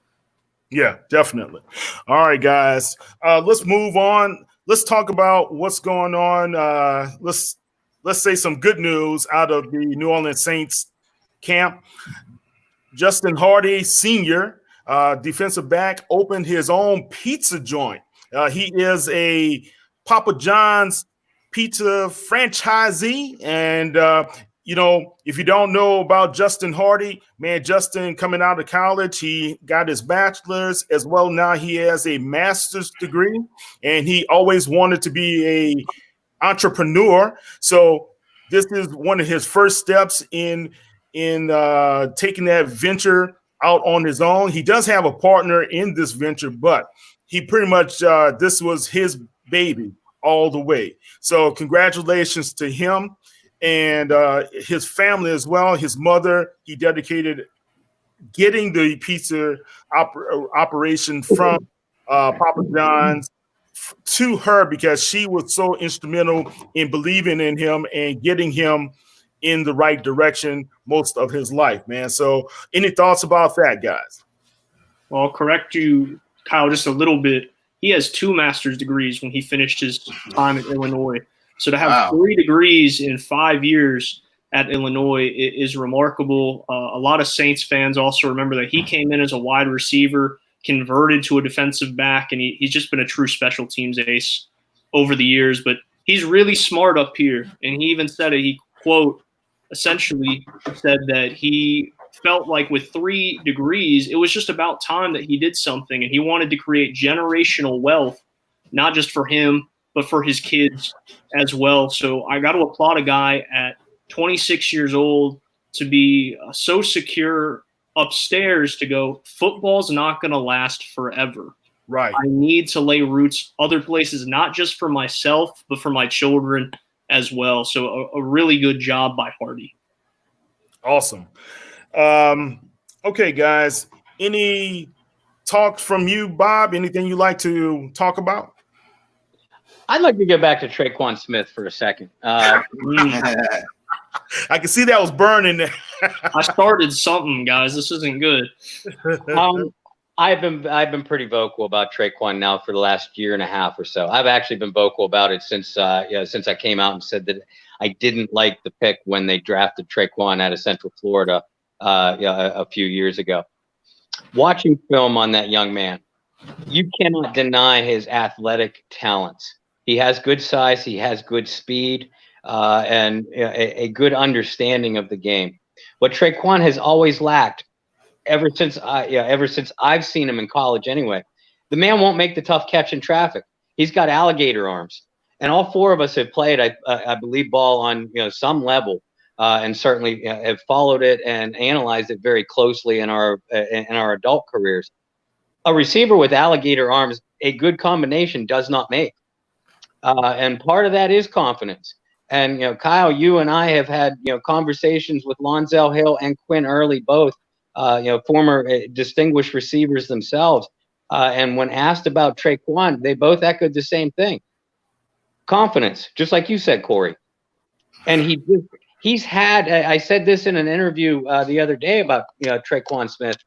Yeah, definitely. All right, guys, let's move on. Let's talk about what's going on. Let's say some good news out of the New Orleans Saints camp. Justin Hardy Sr., defensive back, opened his own pizza joint. He is a Papa John's pizza franchisee. And, if you don't know about Justin Hardy, man, Justin coming out of college, he got his bachelor's as well. Now he has a master's degree, and he always wanted to be a entrepreneur. So this is one of his first steps in taking that venture out on his own. He does have a partner in this venture, but he pretty much, this was his baby all the way. So congratulations to him and his family as well. His mother, he dedicated getting the pizza operation from Papa John's to her because she was so instrumental in believing in him and getting him in the right direction most of his life, man. So any thoughts about that, guys? Well, I'll correct you, Kyle, just a little bit. He has 2 master's degrees when he finished his time at Illinois. So to have 3 degrees in 5 years at Illinois is remarkable. A lot of Saints fans also remember that he came in as a wide receiver, converted to a defensive back, and he's just been a true special teams ace over the years. But he's really smart up here, and he even said it. He, quote, essentially said that he felt like with 3 degrees, it was just about time that he did something, and he wanted to create generational wealth, not just for him, but for his kids as well. So I got to applaud a guy at 26 years old to be so secure upstairs to go, football's not going to last forever. Right. I need to lay roots other places, not just for myself, but for my children as well. So a really good job by Hardy. Awesome. Okay, guys, any talks from you, Bob? Anything you like to talk about? I'd like to get back to Traquan Smith for a second. I can see that was burning there. I started something, guys. This isn't good. I've been pretty vocal about Traquan now for the last year and a half or so. I've actually been vocal about it since I came out and said that I didn't like the pick when they drafted Traquan out of Central Florida a few years ago. Watching film on that young man, you cannot deny his athletic talents. He has good size, he has good speed, and a good understanding of the game. What Traquan has always lacked, ever since I've seen him in college anyway, the man won't make the tough catch in traffic. He's got alligator arms, and all 4 of us have played, I believe, ball on some level, and certainly have followed it and analyzed it very closely in our adult careers. A receiver with alligator arms, a good combination does not make. And part of that is confidence. And, Kyle, you and I have had, conversations with Lonzel Hill and Quinn Early, both, former distinguished receivers themselves. And when asked about Traquan, they both echoed the same thing. Confidence, just like you said, Corey. And he's had, I said this in an interview the other day about, Traquan Smith.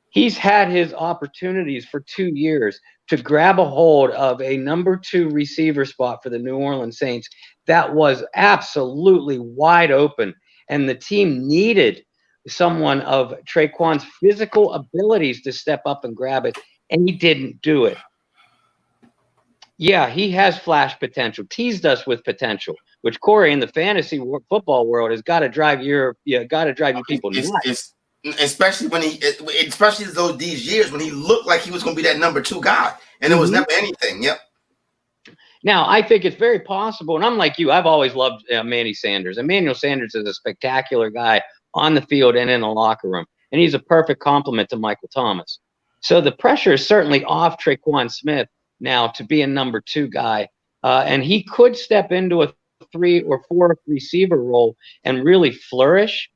He's had his opportunities for 2 years to grab a hold of a number 2 receiver spot for the New Orleans Saints that was absolutely wide open. And the team needed someone of Traquan's physical abilities to step up and grab it, and he didn't do it. Yeah, he has flash potential, teased us with potential, which Corey in the fantasy football world has got to drive you people nuts. Especially especially these years when he looked like he was going to be that number 2 guy, and it was never anything. Yep. Now, I think it's very possible, and I'm like you, I've always loved Manny Sanders. Emmanuel Sanders is a spectacular guy on the field and in the locker room, and he's a perfect complement to Michael Thomas. So the pressure is certainly off Traquan Smith now to be a number 2 guy, and he could step into a 3 or 4 receiver role and really flourish.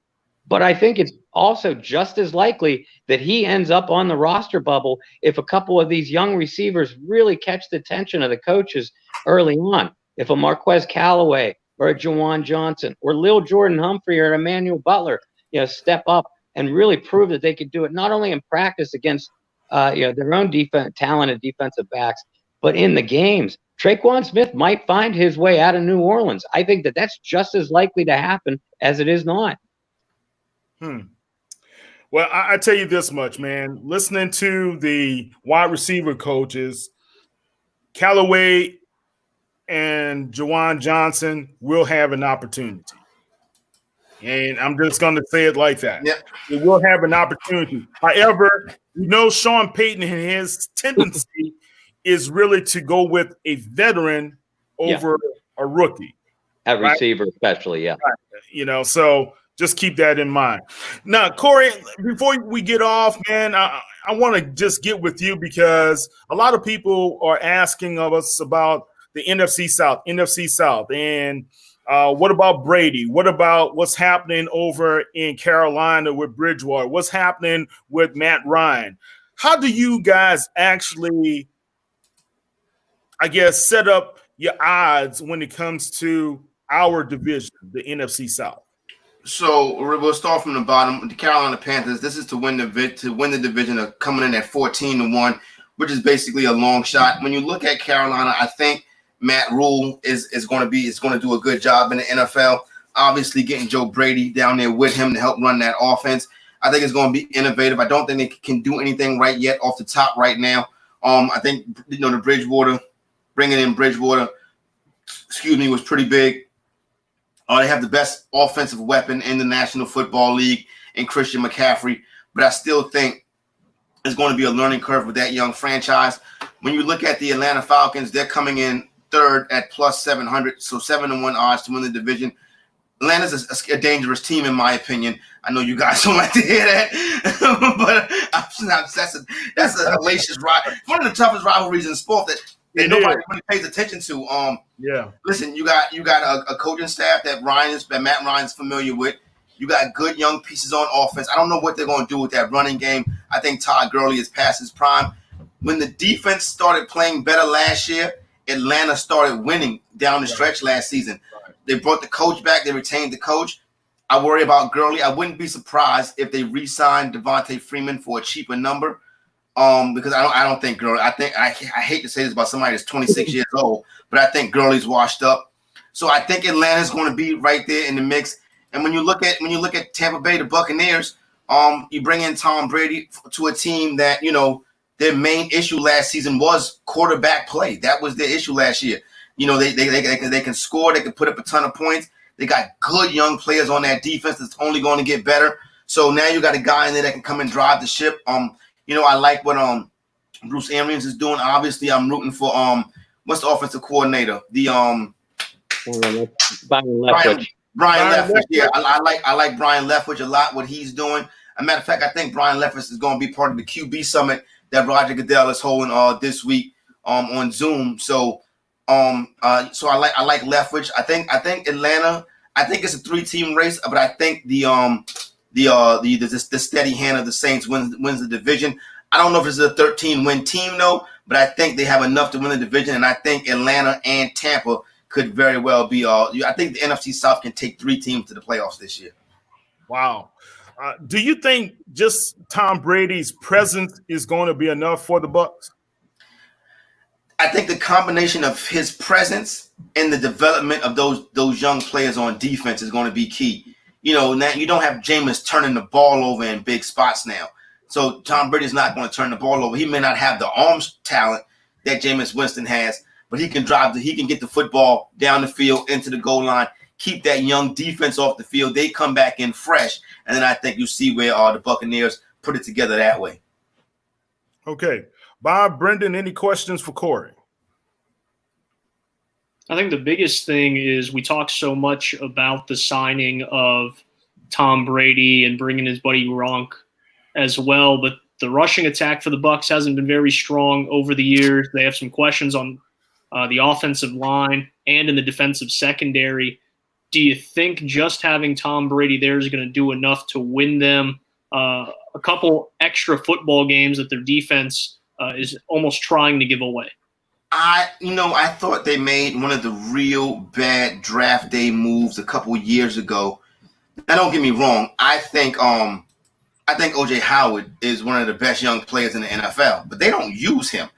But I think it's also just as likely that he ends up on the roster bubble if a couple of these young receivers really catch the attention of the coaches early on. If a Marquez Callaway or a Juwan Johnson or Lil Jordan Humphrey or Emmanuel Butler, step up and really prove that they could do it, not only in practice against their own talented defensive backs, but in the games. Traquan Smith might find his way out of New Orleans. I think that that's just as likely to happen as it is not. Well, I tell you this much, man. Listening to the wide receiver coaches, Callaway and Juwan Johnson will have an opportunity. And I'm just going to say it like that. Yep. They will have an opportunity. However, Sean Payton and his tendency is really to go with a veteran over a rookie. At receiver, especially, yeah. Right. So just keep that in mind. Now, Corey, before we get off, man, I want to just get with you because a lot of people are asking of us about the NFC South. And what about Brady? What about what's happening over in Carolina with Bridgewater? What's happening with Matt Ryan? How do you guys actually, I guess, set up your odds when it comes to our division, the NFC South? So we'll start from the bottom. The Carolina Panthers. This is to win the division. Are coming in at 14-1, which is basically a long shot. When you look at Carolina, I think Matt Rule is going to do a good job in the NFL. Obviously, getting Joe Brady down there with him to help run that offense, I think it's going to be innovative. I don't think they can do anything right yet off the top right now. I think the Bridgewater, bringing in Bridgewater, was pretty big. They have the best offensive weapon in the National Football League in Christian McCaffrey, but I still think there's going to be a learning curve with that young franchise. When you look at the Atlanta Falcons, they're coming in third at plus 700, so 7-1 odds to win the division. Atlanta's a dangerous team, in my opinion. I know you guys don't like to hear that, but that's a hellacious rivalry. One of the toughest rivalries in sport that nobody really pays attention to. Listen, you got a coaching staff that Matt Ryan's familiar with. You got good young pieces on offense. I don't know what they're going to do with that running game. I think Todd Gurley is past his prime. When the defense started playing better last year, Atlanta started winning down the stretch last season. They brought the coach back. They retained the coach. I worry about Gurley. I wouldn't be surprised if they re-signed Devontae Freeman for a cheaper number. Because I don't think Gurley. I hate to say this about somebody that's 26 years old, but I think Gurley's washed up. So I think Atlanta's going to be right there in the mix. And when you look at Tampa Bay, the Buccaneers, you bring in Tom Brady to a team that their main issue last season was quarterback play. That was their issue last year. They can score. They can put up a ton of points. They got good young players on that defense that's only going to get better. So now you got a guy in there that can come and drive the ship. I like what Bruce Arians is doing. Obviously, I'm rooting for what's the offensive coordinator? Brian Leftwich. Yeah, I like Brian Leftwich a lot. What he's doing. As a matter of fact, I think Brian Leftwich is going to be part of the QB summit that Roger Goodell is holding this week on Zoom. So So I like Leftwich. I think Atlanta. I think it's a 3-team race, but I think the steady hand of the Saints wins the division. I don't know if it's a 13-win team though, but I think they have enough to win the division, and I think Atlanta and Tampa could very well be I think the NFC South can take 3 teams to the playoffs this year. Wow. Do you think just Tom Brady's presence is going to be enough for the Bucs? I think the combination of his presence and the development of those young players on defense is going to be key. Now you don't have Jameis turning the ball over in big spots now. So Tom Brady's not going to turn the ball over. He may not have the arms talent that Jameis Winston has, but he can get the football down the field into the goal line, keep that young defense off the field. They come back in fresh, and then I think you see where the Buccaneers put it together that way. Okay. Bob, Brendan, any questions for Corey? I think the biggest thing is we talk so much about the signing of Tom Brady and bringing his buddy Gronk as well, but the rushing attack for the Bucs hasn't been very strong over the years. They have some questions on the offensive line and in the defensive secondary. Do you think just having Tom Brady there is going to do enough to win them a couple extra football games that their defense is almost trying to give away? I thought they made one of the real bad draft day moves a couple years ago. Now, don't get me wrong. I think O.J. Howard is one of the best young players in the NFL, but they don't use him.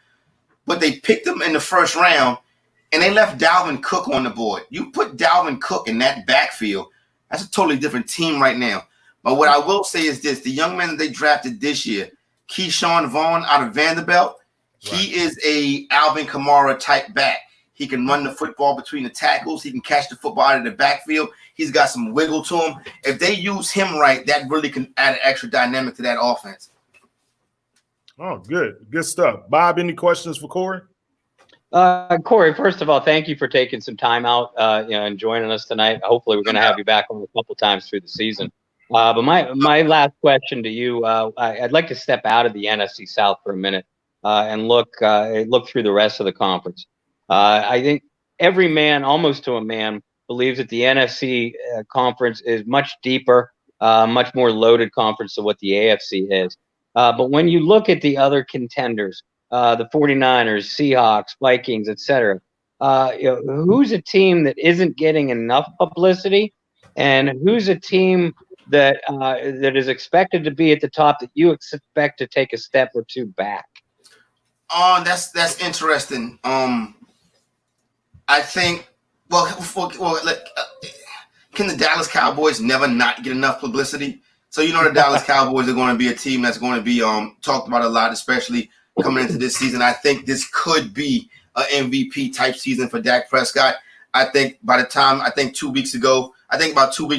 But they picked him in the first round, and they left Dalvin Cook on the board. You put Dalvin Cook in that backfield, that's a totally different team right now. But what I will say is this: the young man that they drafted this year, Keyshawn Vaughn out of Vanderbilt, he is a Alvin Kamara type back. He can run the football between the tackles. He can catch the football out of the backfield. He's got some wiggle to him. If they use him right, that really can add an extra dynamic to that offense. Oh, good. Good stuff. Bob, any questions for Corey? Corey, first of all, thank you for taking some time out and joining us tonight. Hopefully we're going to have you back on a couple times through the season. But my last question to you, I'd like to step out of the NFC South for a minute and look through the rest of the conference. I think every man, almost to a man, believes that the NFC conference is much deeper, much more loaded conference than what the AFC is. But when you look at the other contenders, the 49ers, Seahawks, Vikings, etc., who's a team that isn't getting enough publicity, and who's a team that is expected to be at the top that you expect to take a step or two back? Oh, that's interesting. I think. Well, can the Dallas Cowboys never not get enough publicity? So the Dallas Cowboys are going to be a team that's going to be talked about a lot, especially coming into this season. I think this could be an MVP type season for Dak Prescott. I think about 2 weeks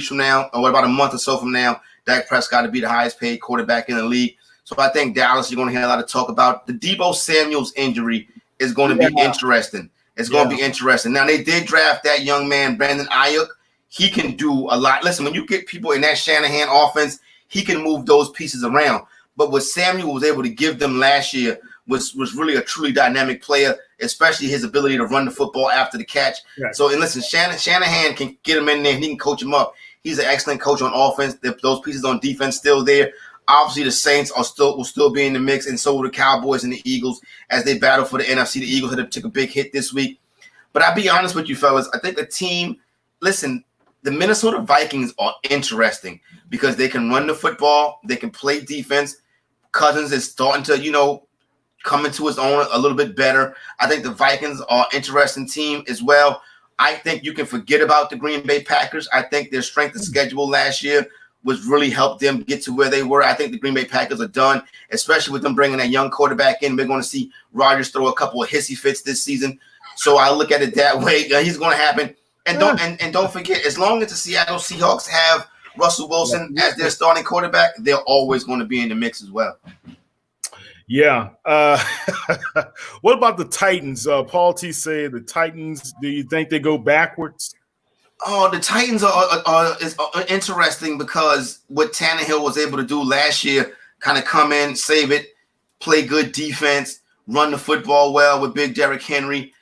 from now, or about a month or so from now, Dak Prescott will be the highest paid quarterback in the league. So I think Dallas, you're going to hear a lot of talk about. The Deebo Samuel's injury is going to be interesting. It's going to be interesting. Now, they did draft that young man, Brandon Ayuk. He can do a lot. Listen, when you get people in that Shanahan offense, he can move those pieces around. But what Samuel was able to give them last year was really a truly dynamic player, especially his ability to run the football after the catch. Right. So, and listen, Shanahan can get him in there and he can coach him up. He's an excellent coach on offense. Those pieces on defense still there. Obviously, the Saints will still be in the mix, and so will the Cowboys and the Eagles as they battle for the NFC. The Eagles had to take a big hit this week. But I'll be honest with you, fellas. I think the Minnesota Vikings are interesting because they can run the football. They can play defense. Cousins is starting to, come into his own a little bit better. I think the Vikings are an interesting team as well. I think you can forget about the Green Bay Packers. I think their strength of schedule last year was really helped them get to where they were. I think the Green Bay Packers are done, especially with them bringing that young quarterback in. We're going to see Rodgers throw a couple of hissy fits this season. So I look at it that way. He's going to happen. And don't forget, as long as the Seattle Seahawks have Russell Wilson as their starting quarterback, they're always going to be in the mix as well. Yeah. What about the Titans? Paul T said the Titans, do you think they go backwards? Oh, the Titans are interesting because what Tannehill was able to do last year, kind of come in, save it, play good defense, run the football well with big Derrick Henry.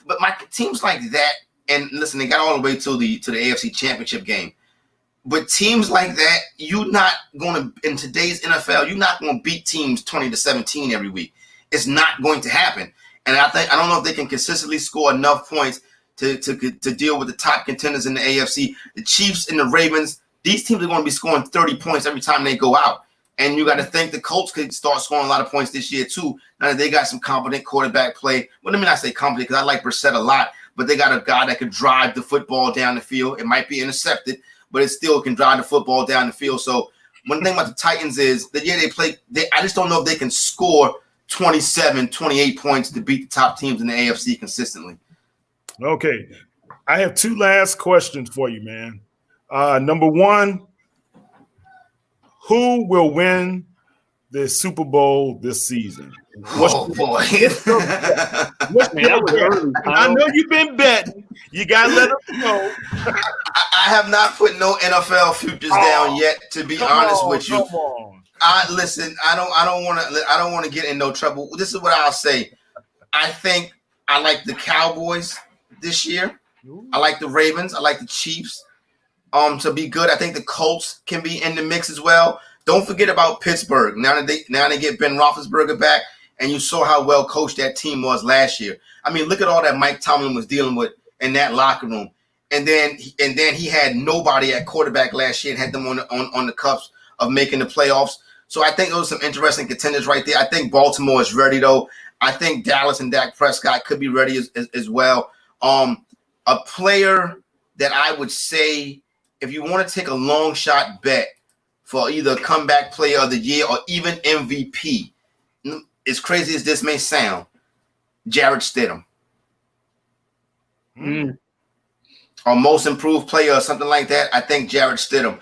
But my teams like that, and listen, they got all the way to the AFC Championship game. But teams like that, you're not going to, in today's NFL, you're not going to beat teams 20-17 every week. It's not going to happen. And I don't know if they can consistently score enough points to deal with the top contenders in the AFC. The Chiefs and the Ravens, these teams are going to be scoring 30 points every time they go out. And you got to think the Colts could start scoring a lot of points this year too. Now that they got some competent quarterback play. Well, let me not say competent because I like Brissett a lot, but they got a guy that could drive the football down the field. It might be intercepted, but it still can drive the football down the field. So one thing about the Titans is that, yeah, I just don't know if they can score 27, 28 points to beat the top teams in the AFC consistently. Okay. I have two last questions for you, man. Number one, who will win the Super Bowl this season? Oh, boy. I know you've been betting. You got to let us know. I have not put no NFL futures down yet, to be honest with you. Listen, I don't want to get in no trouble. This is what I'll say. I think I like the Cowboys this year. I like the Ravens. I like the Chiefs. To be good. I think the Colts can be in the mix as well. Don't forget about Pittsburgh. Now they get Ben Roethlisberger back, and you saw how well coached that team was last year. I mean, look at all that Mike Tomlin was dealing with in that locker room, and then he had nobody at quarterback last year and had them on the cusp of making the playoffs. So I think those are some interesting contenders right there. I think Baltimore is ready though. I think Dallas and Dak Prescott could be ready as well. A player that I would say, if you want to take a long shot bet for either comeback player of the year or even MVP, as crazy as this may sound, Jarrett Stidham. Or most improved player or something like that, I think Jarrett Stidham.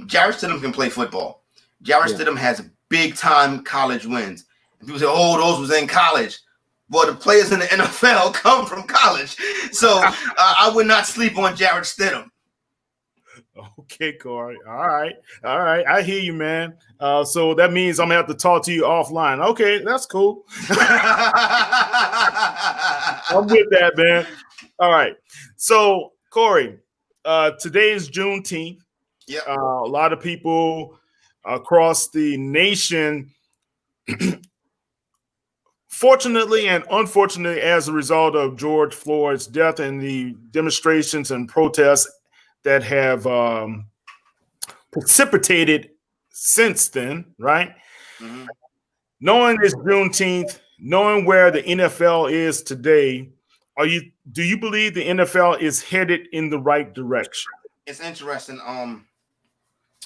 Jarrett Stidham can play football. Jarrett Stidham has big-time college wins. And people say, oh, those was in college. Well, the players in the NFL come from college. So I would not sleep on Jarrett Stidham. Okay, Corey. All right. I hear you, man. So that means I'm going to have to talk to you offline. Okay, that's cool. I'm with that, man. All right. So, Corey, today is Juneteenth. Yeah. A lot of people across the nation, fortunately and unfortunately, as a result of George Floyd's death and the demonstrations and protests that have precipitated since then, right? Mm-hmm. Knowing it's Juneteenth, knowing where the NFL is today, do you believe the NFL is headed in the right direction? It's interesting. I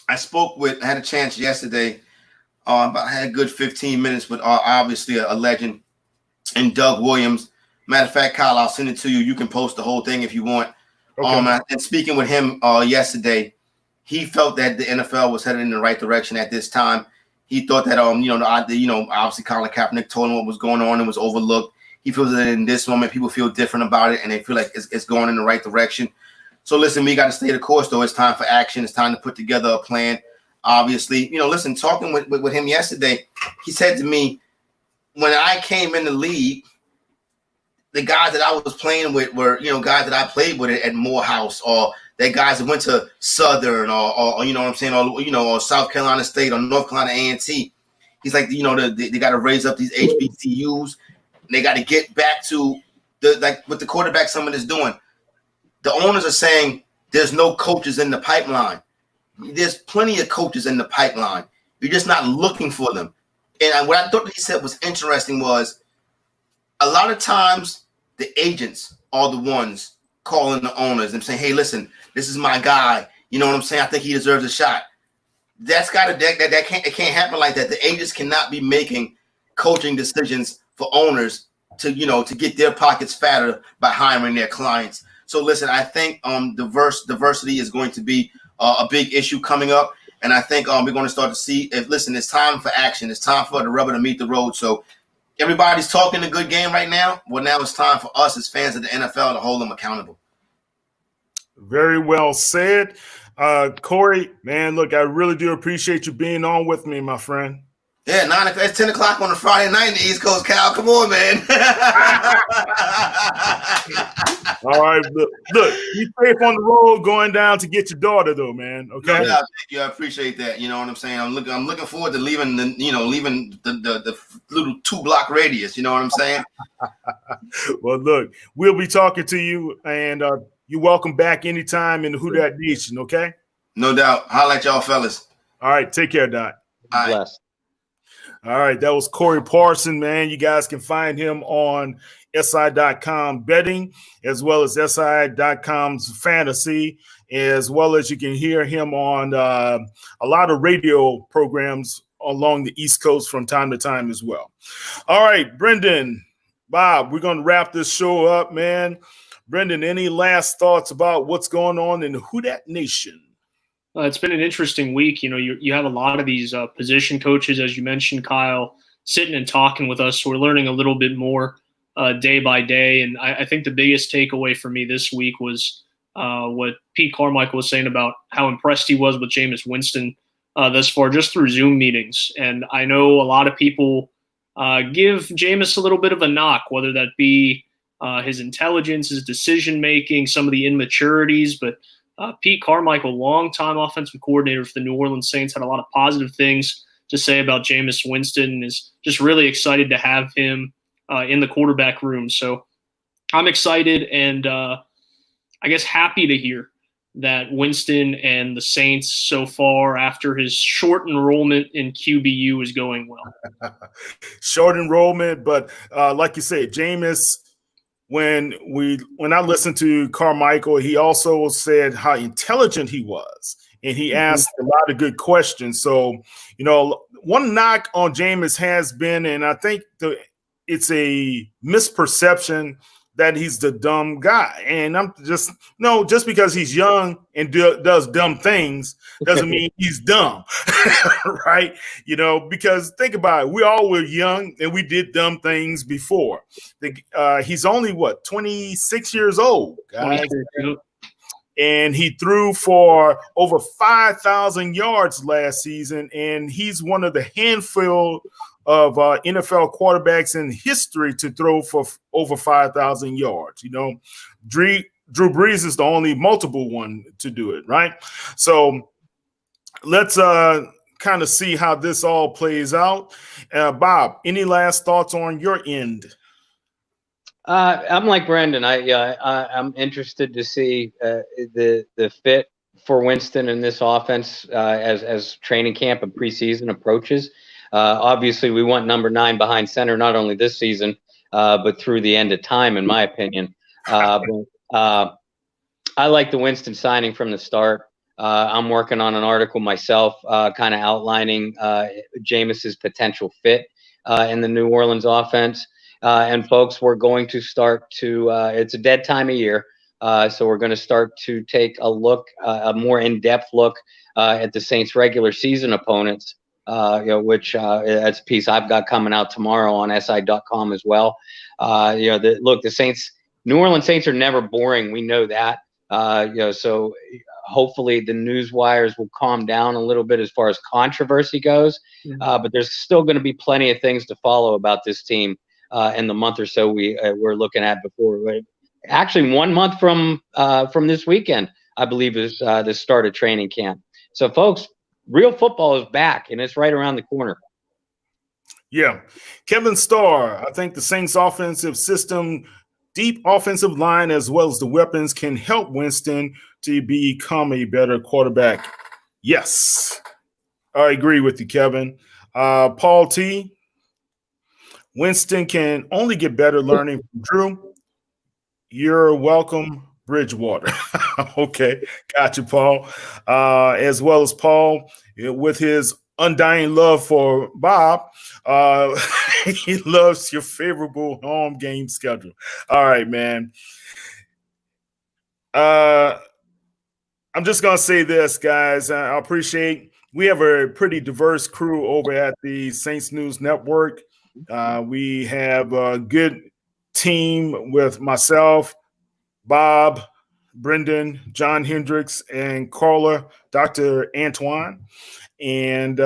had a chance yesterday. I had a good 15 minutes with obviously a legend in Doug Williams. Matter of fact, Kyle, I'll send it to you. You can post the whole thing if you want. Okay. And speaking with him yesterday, he felt that the NFL was headed in the right direction at this time. He thought that obviously Colin Kaepernick told him what was going on and was overlooked. He feels that in this moment people feel different about it and they feel like it's going in the right direction. So listen, we got to stay the course though. It's time for action. It's time to put together a plan. Obviously, listen, talking with him yesterday, he said to me, when I came in the league, the guys that I was playing with were, guys that I played with at Morehouse, or that guys that went to Southern, or you know what I'm saying, or South Carolina State or North Carolina A&T. He's like, they got to raise up these HBCUs. They got to get back to what the quarterback summit is doing. The owners are saying there's no coaches in the pipeline. There's plenty of coaches in the pipeline. You're just not looking for them. And what I thought he said was interesting was a lot of times the agents are the ones calling the owners and saying, hey, listen, this is my guy. You know what I'm saying? I think he deserves a shot. It can't happen like that. The agents cannot be making coaching decisions for owners to get their pockets fatter by hiring their clients. So listen, I think diversity is going to be a big issue coming up. And I think we're going to start to see it's time for action. It's time for the rubber to meet the road. So everybody's talking a good game right now. Well, now it's time for us as fans of the NFL to hold them accountable. Very well said. Corey, man, look, I really do appreciate you being on with me, my friend. Yeah, 9 o'clock. It's 10 o'clock on a Friday night in the East Coast, Cal. Come on, man. All right, look, be safe on the road going down to get your daughter, though, man. Okay. No doubt, thank you. I appreciate that. You know what I'm saying? I'm looking forward to leaving the little 2-block radius. You know what I'm saying? Well, look, we'll be talking to you, and you're welcome back anytime in the Who Dat Nation. Okay. No doubt. Holla at y'all, fellas. All right, take care, Doc. All right. Bless. All right, that was Corey Parson, man. You guys can find him on SI.com betting, as well as SI.com's fantasy, as well as you can hear him on a lot of radio programs along the East Coast from time to time as well. All right, Brendan, Bob, we're going to wrap this show up, man. Brendan, any last thoughts about what's going on in the Who Dat Nation? It's been an interesting week. You know, you have a lot of these position coaches, as you mentioned, Kyle, sitting and talking with us. So we're learning a little bit more day by day. And I think the biggest takeaway for me this week was what Pete Carmichael was saying about how impressed he was with Jameis Winston thus far, just through Zoom meetings. And I know a lot of people give Jameis a little bit of a knock, whether that be his intelligence, his decision-making, some of the immaturities, but Pete Carmichael, longtime offensive coordinator for the New Orleans Saints, had a lot of positive things to say about Jameis Winston and is just really excited to have him in the quarterback room. So I'm excited and I guess happy to hear that Winston and the Saints so far after his short enrollment in QBU is going well. Short enrollment, but like you said, Jameis, when I listened to Carmichael, he also said how intelligent he was, and he asked a lot of good questions. So, you know, one knock on Jameis has been, and I think it's a misperception that he's the dumb guy. And I'm just because he's young and does dumb things doesn't mean he's dumb, right? You know, because think about it. We all were young and we did dumb things before. He's only, 26 years old, guys? And he threw for over 5,000 yards last season, and he's one of the handful of NFL quarterbacks in history to throw for over 5,000 yards. You know, Drew Brees is the only multiple one to do it, right? So let's kind of see how this all plays out. Bob, any last thoughts on your end? I'm like Brendan. I'm interested to see the fit for Winston in this offense as training camp and preseason approaches. Obviously, we want number 9 behind center, not only this season, but through the end of time, in my opinion. I like the Winston signing from the start. I'm working on an article myself, kind of outlining Jameis's potential fit in the New Orleans offense. And folks, we're going to start to, it's a dead time of year. So we're going to start to take a look, a more in-depth look at the Saints regular season opponents, which that's a piece I've got coming out tomorrow on SI.com as well. The Saints, New Orleans Saints are never boring. We know that. So hopefully the news wires will calm down a little bit as far as controversy goes. But there's still going to be plenty of things to follow about this team in the month or so we're looking at before. Actually, 1 month from this weekend, I believe, is the start of training camp. So, folks, real football is back, and it's right around the corner. Yeah. Kevin Starr, I think the Saints offensive system, deep offensive line, as well as the weapons, can help Winston to become a better quarterback. Yes, I agree with you, Kevin. Paul T., Winston can only get better learning from Drew. You're welcome, Bridgewater. Okay, got you, Paul. As well as Paul, with his undying love for Bob, he loves your favorable home game schedule. All right, man. I'm just going to say this, guys. I appreciate we have a pretty diverse crew over at the Saints News Network. We have a good team with myself, Bob, Brendan, John Hendricks, and Carla, Dr. Antoine. And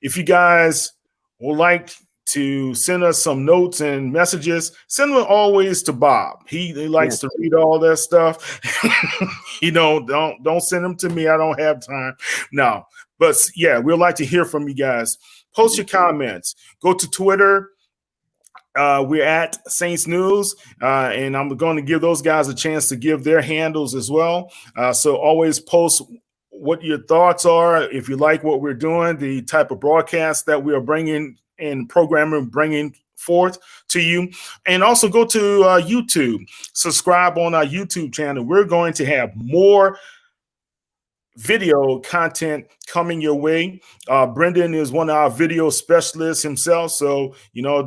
if you guys would like to send us some notes and messages, send them always to Bob. He likes to read all that stuff. Don't send them to me. I don't have time. No, but yeah, we'd like to hear from you guys. Post your comments. Go to Twitter. We're at Saints News, and I'm going to give those guys a chance to give their handles as well. So always post what your thoughts are. If you like what we're doing, the type of broadcast that we are bringing and programming, bringing forth to you. And also go to YouTube, subscribe on our YouTube channel. We're going to have more video content coming your way. Brendan is one of our video specialists himself. So,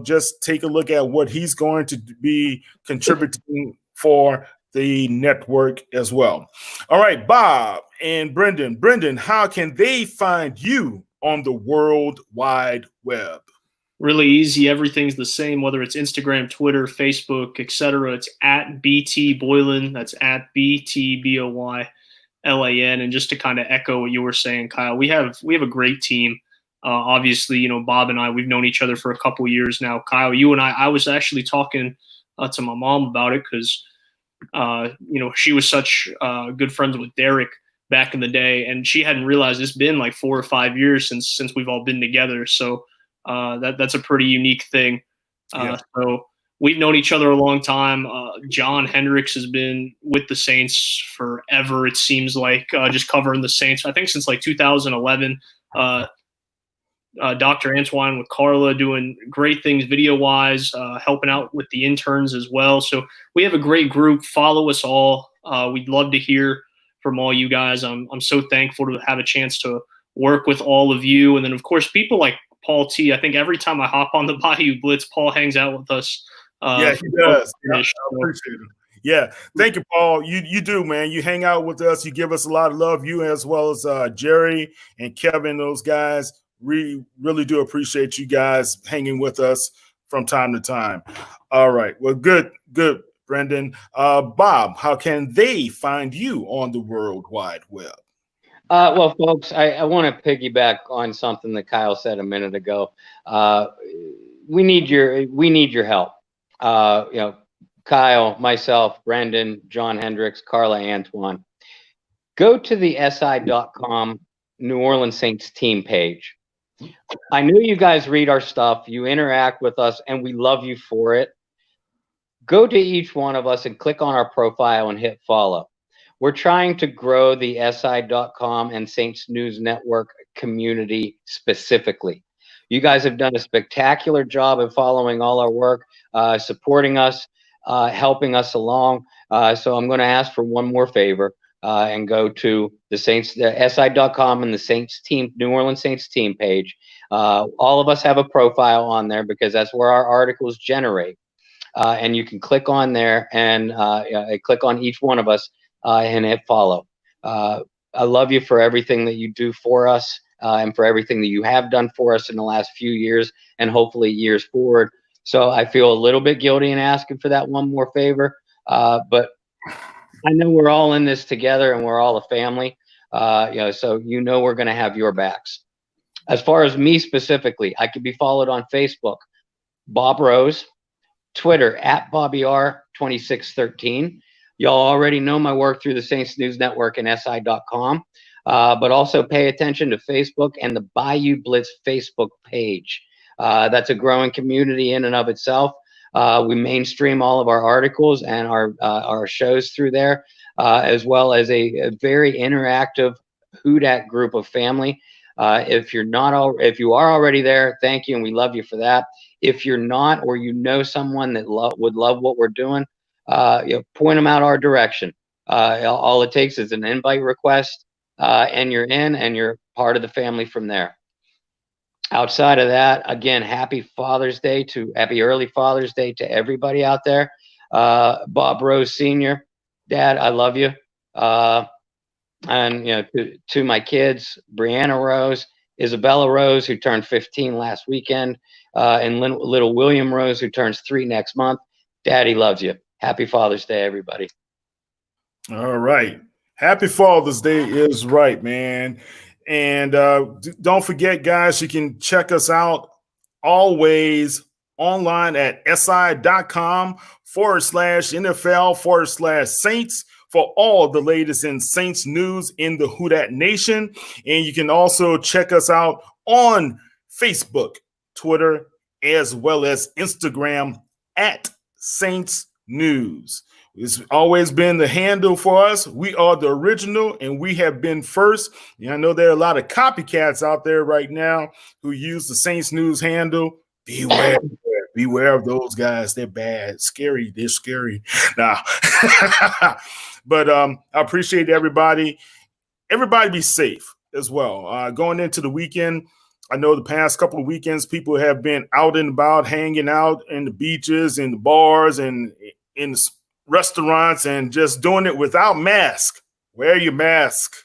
just take a look at what he's going to be contributing for the network as well. All right, Bob and Brendan. Brendan, how can they find you on the World Wide Web? Really easy. Everything's the same, whether it's Instagram, Twitter, Facebook, etc. It's at BT Boylan. That's at BTBOYLAN. And just to kind of echo what you were saying, Kyle, we have a great team. Obviously, Bob and I, we've known each other for a couple of years now. Kyle, you and I was actually talking to my mom about it because, she was such good friends with Derek back in the day, and she hadn't realized it's been like 4 or 5 years since we've all been together. So that's a pretty unique thing. So we've known each other a long time. John Hendricks has been with the Saints forever, it seems like, just covering the Saints, I think since like 2011. Dr. Antoine with Carla doing great things video-wise, helping out with the interns as well. So we have a great group. Follow us all. We'd love to hear from all you guys. I'm so thankful to have a chance to work with all of you. And then, of course, people like Paul T. I think every time I hop on the Bayou Blitz, Paul hangs out with us. Yeah, he does. I appreciate it. Yeah, thank you, Paul. You do, man. You hang out with us. You give us a lot of love. You as well as Jerry and Kevin, those guys. We really do appreciate you guys hanging with us from time to time. All right. Well, good, Brendan. Bob, how can they find you on the World Wide Web? Well, folks, I want to piggyback on something that Kyle said a minute ago. We need your help. Kyle, myself, Brendan, John Hendricks, Carla Antoine. Go to the SI.com New Orleans Saints team page. I know you guys read our stuff, you interact with us, and we love you for it. Go to each one of us and click on our profile and hit follow. We're trying to grow the SI.com and Saints News Network community specifically. You guys have done a spectacular job of following all our work, supporting us, helping us along. So I'm going to ask for one more favor and go to the SI.com and the Saints team, New Orleans Saints team page. All of us have a profile on there because that's where our articles generate. And you can click on there and click on each one of us and hit follow. I love you for everything that you do for us and for everything that you have done for us in the last few years and hopefully years forward. So I feel a little bit guilty in asking for that one more favor, but I know we're all in this together and we're all a family. So we're going to have your backs. As far as me specifically, I can be followed on Facebook, Bob Rose, Twitter at BobbyR2613. Y'all already know my work through the Saints News Network and SI.com, but also pay attention to Facebook and the Bayou Blitz Facebook page. That's a growing community in and of itself. We mainstream all of our articles and our shows through there, as well as a very interactive Houdat group of family. If you are already there, thank you, and we love you for that. If you're not, or someone that would love what we're doing, point them out our direction. All it takes is an invite request, and you're in, and you're part of the family from there. Outside of that, again, happy early Father's Day to everybody out there. Bob Rose Sr., Dad, I love you. And to my kids, Brianna Rose, Isabella Rose, who turned 15 last weekend, and little William Rose, who turns 3 next month. Daddy loves you. Happy Father's Day, everybody. All right. Happy Father's Day is right, man. And don't forget, guys, you can check us out always online at si.com/NFL/Saints for all the latest in Saints news in the Who Dat Nation. And you can also check us out on Facebook, Twitter, as well as Instagram at Saints News. It's always been the handle for us. We are the original, and we have been first. And I know there are a lot of copycats out there right now who use the Saints News handle. Beware of those guys. They're bad, scary. They're scary. Nah. But I appreciate everybody. Everybody be safe as well. Going into the weekend, I know the past couple of weekends, people have been out and about, hanging out in the beaches, in the bars, and in the restaurants, and just doing it without mask. Wear your mask.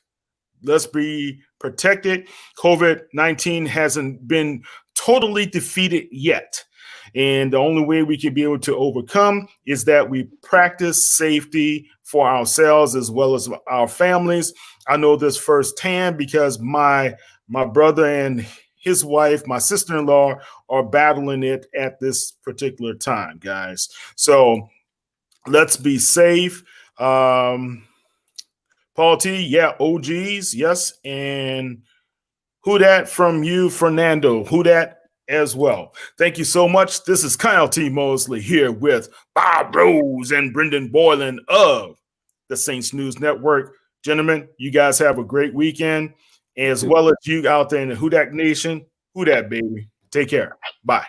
Let's be protected. COVID-19 hasn't been totally defeated yet. And the only way we can be able to overcome is that we practice safety for ourselves as well as our families. I know this firsthand because my brother and his wife, my sister-in-law, are battling it at this particular time, guys. So let's be safe. Paul T, yeah, OGs, yes. And who dat from you, Fernando? Who dat as well? Thank you so much. This is Kyle T. Mosley here with Bob Rose and Brendan Boylan of the Saints News Network. Gentlemen, you guys have a great weekend, as well as you out there in the Who Dat Nation. Who Dat, baby. Take care. Bye.